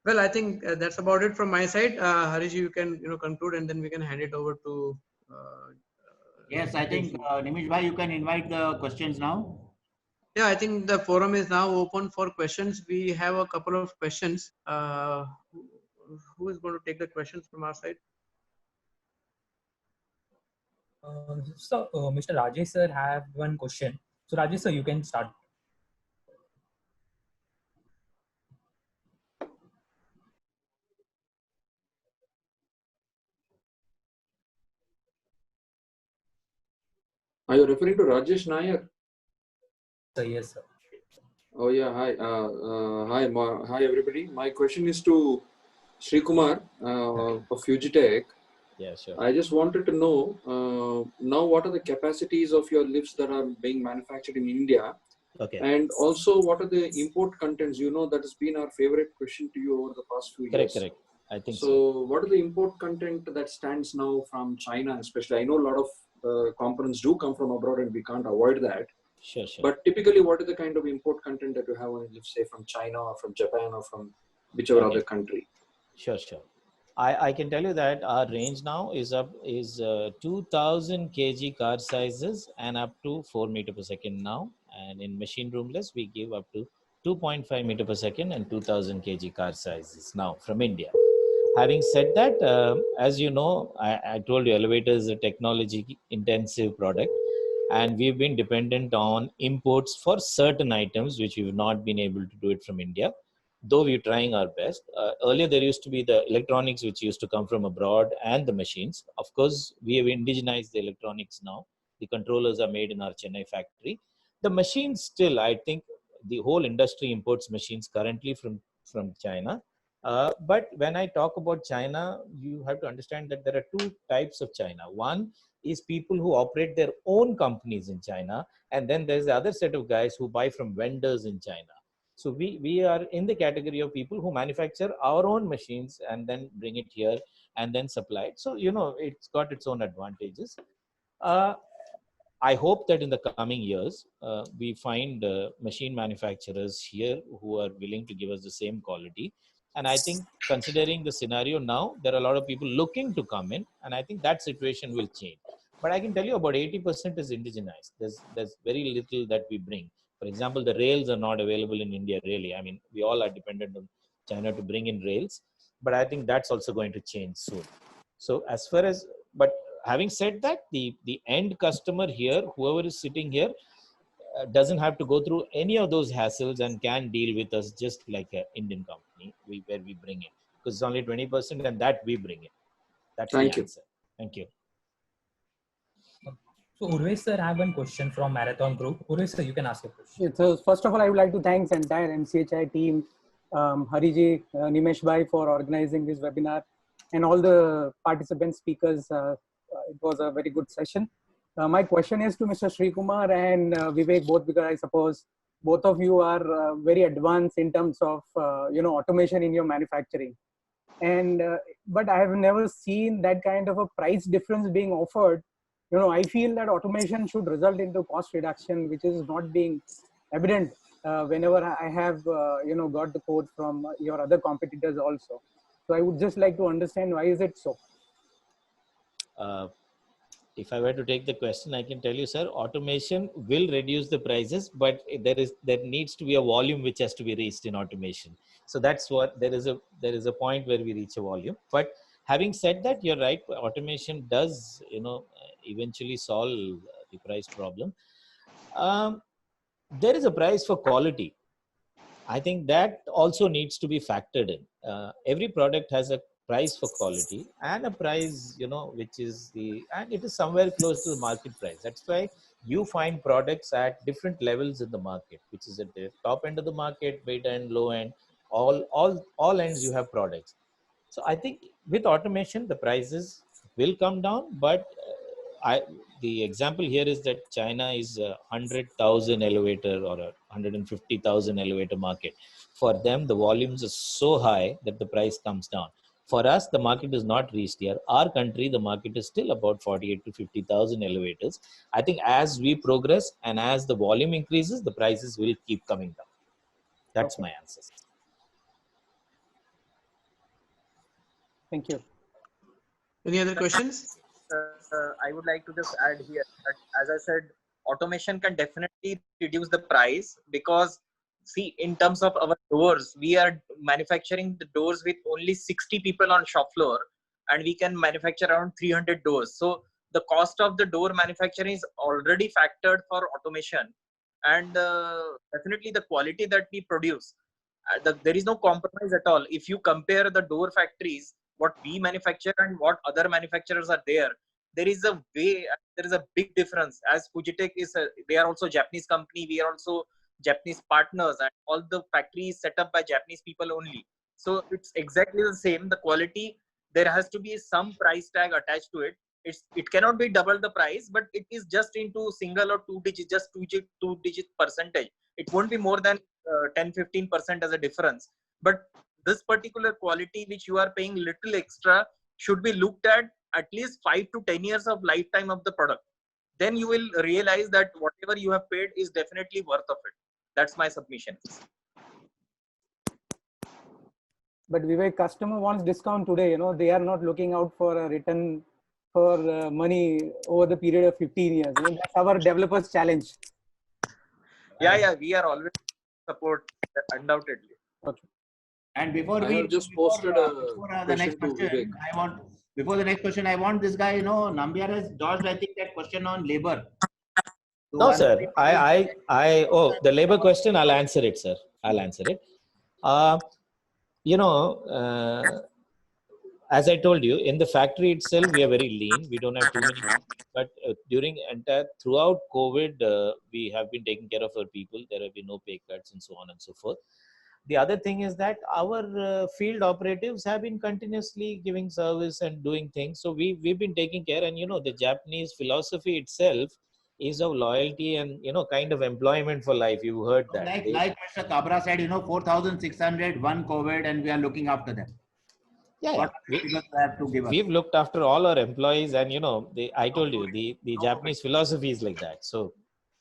Well, I think that's about it from my side. Harish, you can conclude, and then we can hand it over to. Yes, I think Nimish bhai, you can invite the questions now. Yeah, I think the forum is now open for questions. We have a couple of questions. Who is going to take the questions from our side? So, Mr. Rajesh sir have one question. So, Rajesh sir, you can start. Are you referring to Rajesh Nair? Yes, sir. Oh yeah, hi. Hi everybody. My question is to Sri Kumar of Fujitech. Yeah, sure. I just wanted to know now what are the capacities of your lifts that are being manufactured in India? Okay. And also what are the import contents? That has been our favorite question to you over the past few years. Correct. I think so. So what are the import content that stands now from China especially? I know a lot of components do come from abroad and we can't avoid that. Sure. But typically, what is the kind of import content that you have on, let's say, from China or from Japan or from whichever other country? Sure. I can tell you that our range now is 2000 kg car sizes and up to 4 meter per second now. And in machine roomless, we give up to 2.5 meter per second and 2000 kg car sizes now from India. Having said that, as you know, I told you elevator is a technology intensive product. And we've been dependent on imports for certain items, which we've not been able to do it from India, though we're trying our best. Earlier, there used to be the electronics, which used to come from abroad, and the machines. Of course, we have indigenized the electronics now. The controllers are made in our Chennai factory. The machines still, I think, the whole industry imports machines currently from China. But when I talk about China, you have to understand that there are two types of China. One is people who operate their own companies in China. And then there's the other set of guys who buy from vendors in China. So we are in the category of people who manufacture our own machines and then bring it here and then supply it. So, it's got its own advantages. I hope that in the coming years, we find machine manufacturers here who are willing to give us the same quality. And I think considering the scenario now, there are a lot of people looking to come in, and I think that situation will change. But I can tell you about 80% is indigenized. There's very little that we bring. For example, the rails are not available in India, really. I mean, we all are dependent on China to bring in rails, but I think that's also going to change soon. So but having said that, the end customer here, whoever is sitting here, doesn't have to go through any of those hassles and can deal with us just like an Indian company where we bring in, because it's only 20% and that we bring in. That's the answer. Thank you. So Urvesh sir, I have one question from Marathon Group. Urvesh sir, you can ask a question. So first of all, I would like to thank the entire MCHI team, Hariji, Nimesh bhai for organizing this webinar. and all the participant speakers. It was a very good session. My question is to Mr. Sri Kumar and Vivek both, because I suppose both of you are very advanced in terms of automation in your manufacturing. And but I have never seen that kind of a price difference being offered. I feel that automation should result into cost reduction, which is not being evident whenever I have got the quote from your other competitors also. So I would just like to understand, why is it so? If I were to take the question, I can tell you, sir, automation will reduce the prices, but there needs to be a volume which has to be reached in automation. So that's what there is a point where we reach a volume. But having said that, you're right. Automation does eventually solve the price problem. There is a price for quality. I think that also needs to be factored in. Every product has a price for quality and a price, which is and it is somewhere close to the market price. That's why you find products at different levels in the market, which is at the top end of the market, mid end, low end, all ends you have products. So I think with automation, the prices will come down, but the example here is that China is a 100,000 elevator or a 150,000 elevator market. For them, the volumes are so high that the price comes down. For us, the market is not reached here. Our country, the market is still about 48 to 50,000 elevators. I think as we progress and as the volume increases, the prices will keep coming down. That's my answer. Thank you. Any other questions? I would like to just add here that, as I said, automation can definitely reduce the price, because see, in terms of our doors, we are manufacturing the doors with only 60 people on shop floor, and we can manufacture around 300 doors. So the cost of the door manufacturing is already factored for automation, and definitely the quality that we produce, there is no compromise at all. If you compare the door factories, what we manufacture and what other manufacturers are there is a big difference. As Fujitec they are also Japanese company, we are also Japanese partners, and all the factories set up by Japanese people only. So it's exactly the same. The quality, there has to be some price tag attached to it. It cannot be double the price, but it is just into single or two digit percentage. It won't be more than 10-15% as a difference. But this particular quality which you are paying little extra should be looked at least 5 to 10 years of lifetime of the product. Then you will realize that whatever you have paid is definitely worth of it. That's my submission. But Vivek, customer wants discount today. They are not looking out for a return for money over the period of 15 years. That's our developers' challenge. Yeah, we are always support, undoubtedly. Okay. And before I we have just posted a the next question to question, Vivek. Before the next question, I want this guy, Nambiar has dodged, I think, that question on labor. So No, sir. The labor question, I'll answer it, sir. I'll answer it. As I told you, in the factory itself, we are very lean. We don't have too many people. But throughout COVID, we have been taking care of our people. There have been no pay cuts and so on and so forth. The other thing is that our field operatives have been continuously giving service and doing things. So we've been taking care. And, the Japanese philosophy itself is of loyalty and, kind of employment for life. You heard that. Like Mr. Kabra said, 4,600, one COVID, and we are looking after them. Yeah. We've looked after all our employees, and, I told you, the Japanese philosophy is like that. So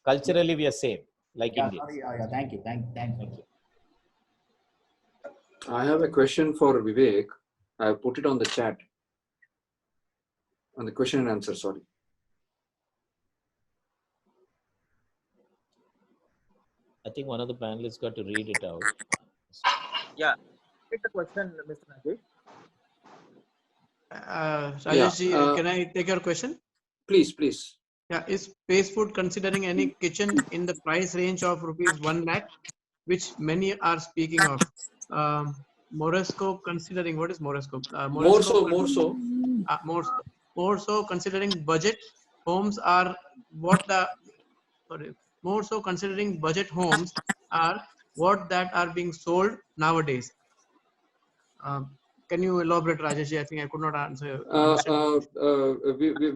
culturally, we are same, like Indians. Thank you. Thank you. I have a question for Vivek. I put it on the chat. On the question and answer, sorry. I think one of the panelists got to read it out. Yeah. Take the question, Mr. Nagesh. Rajesh, can I take your question? Please. Yeah, is Pace Food considering any kitchen in the price range of rupees 1 lakh, which many are speaking of? Moresco considering, what is Moresco? More so considering budget homes are more so considering budget homes are what that are being sold nowadays. Can you elaborate, Rajesh? I think I could not answer.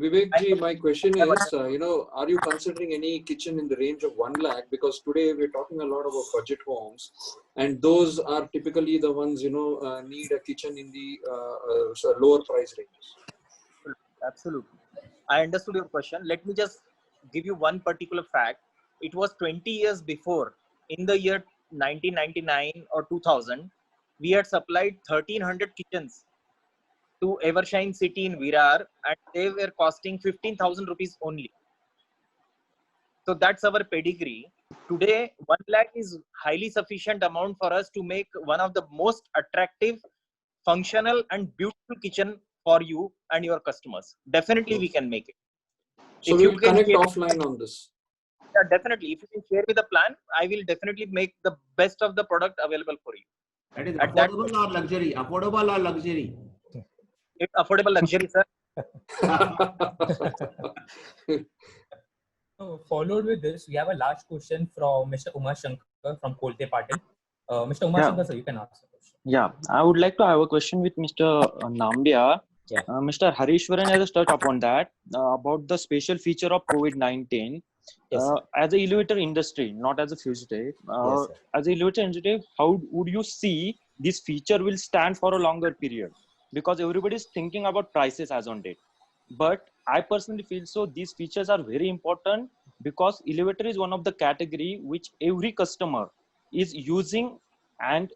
Vivek ji, my question is, are you considering any kitchen in the range of 1 lakh? Because today we're talking a lot about budget homes, and those are typically the ones, need a kitchen in the lower price ranges. Absolutely. I understood your question. Let me just give you one particular fact. It was 20 years before, in the year 1999 or 2000, we had supplied 1300 kitchens to Evershine City in Virar, and they were costing 15,000 rupees only. So that's our pedigree. Today, 1 lakh is highly sufficient amount for us to make one of the most attractive, functional and beautiful kitchen for you and your customers. Definitely we can make it. So If we'll you can connect share, offline on this. yeah, definitely. If you can share with the plan, I will definitely make the best of the product available for you. That is At affordable or luxury? Affordable or luxury? It's affordable luxury, sir. So followed with this, we have a last question from Mr. Umar Shankar from Kolte Patil. Mr. Umar Shankar, sir, you can ask the question. Yeah, I would like to have a question with Mr. Nambia. Yeah. Mr. Harishwaran has touched upon that about the special feature of COVID-19. Yes, sir. As an elevator industry, not as a fugitive, Yes, sir. as an elevator industry, how would you see this feature will stand for a longer period? Because everybody is thinking about prices as on date. But I personally feel so these features are very important because elevator is one of the category which every customer is using and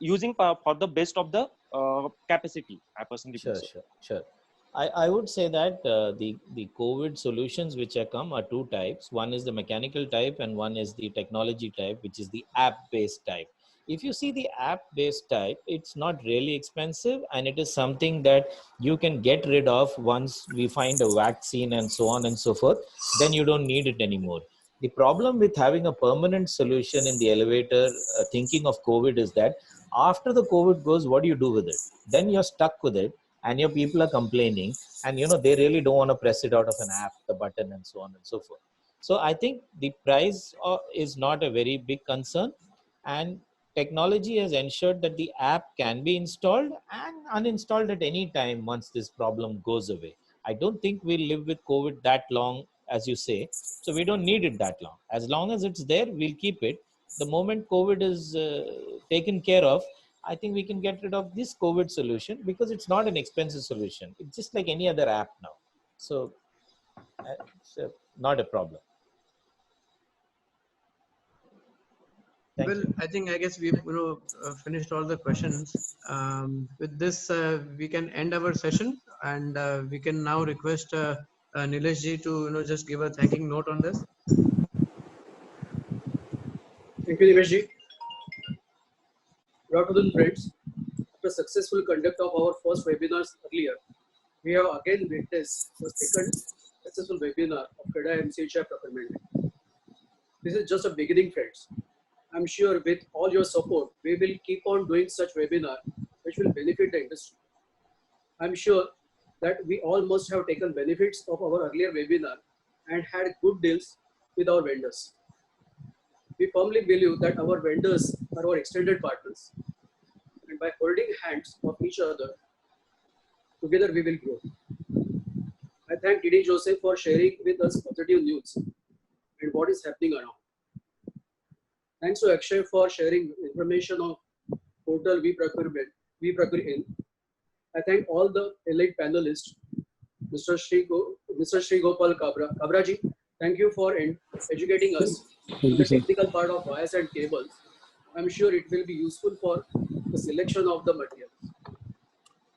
using for the best of the capacity. I personally feel so. Sure. I would say that the COVID solutions which have come are two types. One is the mechanical type and one is the technology type, which is the app-based type. If you see the app-based type, it's not really expensive and it is something that you can get rid of once we find a vaccine and so on and so forth. Then you don't need it anymore. The problem with having a permanent solution in the elevator, thinking of COVID, is that after the COVID goes, what do you do with it? Then you're stuck with it and your people are complaining and they really don't want to press it out of an app, the button and so on and so forth. So I think the price is not a very big concern, and technology has ensured that the app can be installed and uninstalled at any time once this problem goes away. I don't think we'll live with COVID that long, as you say. So we don't need it that long. As long as it's there, we'll keep it. The moment COVID is taken care of, I think we can get rid of this COVID solution because it's not an expensive solution. It's just like any other app now. So it's not a problem. Well, I guess we've finished all the questions. With this, we can end our session, and we can now request Nilesh ji to just give a thanking note on this. Thank you, Nilesh ji. Good afternoon, friends. After successful conduct of our first webinars earlier, we have again witnessed the second successful webinar of CREDAI MCHI procurement. This is just a beginning, friends. I'm sure with all your support, we will keep on doing such webinar which will benefit the industry. I'm sure that we all must have taken benefits of our earlier webinar and had good deals with our vendors. We firmly believe that our vendors are our extended partners, and by holding hands of each other, together we will grow. I thank TD Joseph for sharing with us positive news and what is happening around. Thanks to Akshay for sharing information of portal We Procure In. I thank all the elite panelists, Mr. Sri Gopal Kabra ji. Thank you for educating us on the technical part of wires and cables. I'm sure it will be useful for the selection of the materials.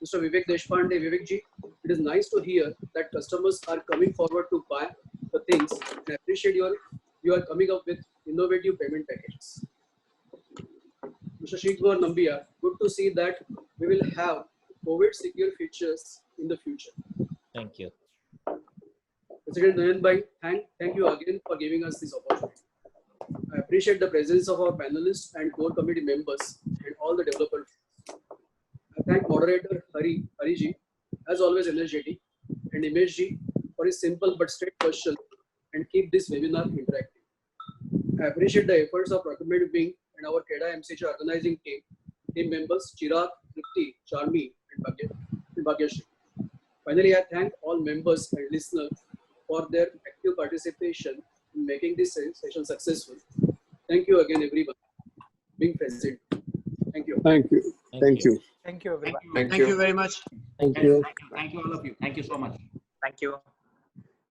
Mr. Vivek Deshpande, Vivek ji, it is nice to hear that customers are coming forward to buy the things, and I appreciate you are coming up with innovative payment packages. Mr. Sridhar Nambia, good to see that we will have COVID secure features in the future. Thank you. President Nayan Bhai, thank you again for giving us this opportunity. I appreciate the presence of our panelists and core committee members and all the developers. I thank moderator Hari ji, as always energetic, and Nimesh ji for his simple but straight question and keep this webinar interactive. I appreciate the efforts of procurement wing and our CREDAI MCHI organizing team members Chirag, Tripti, Charmi, and Bhagyashree. Finally, I thank all members and listeners for their active participation in making this session successful. Thank you again, everyone, being present. Thank you. Thank you. Thank you. Thank you, everyone. Thank you very much. Thank you. Thank you all of you. Thank you so much. Thank you.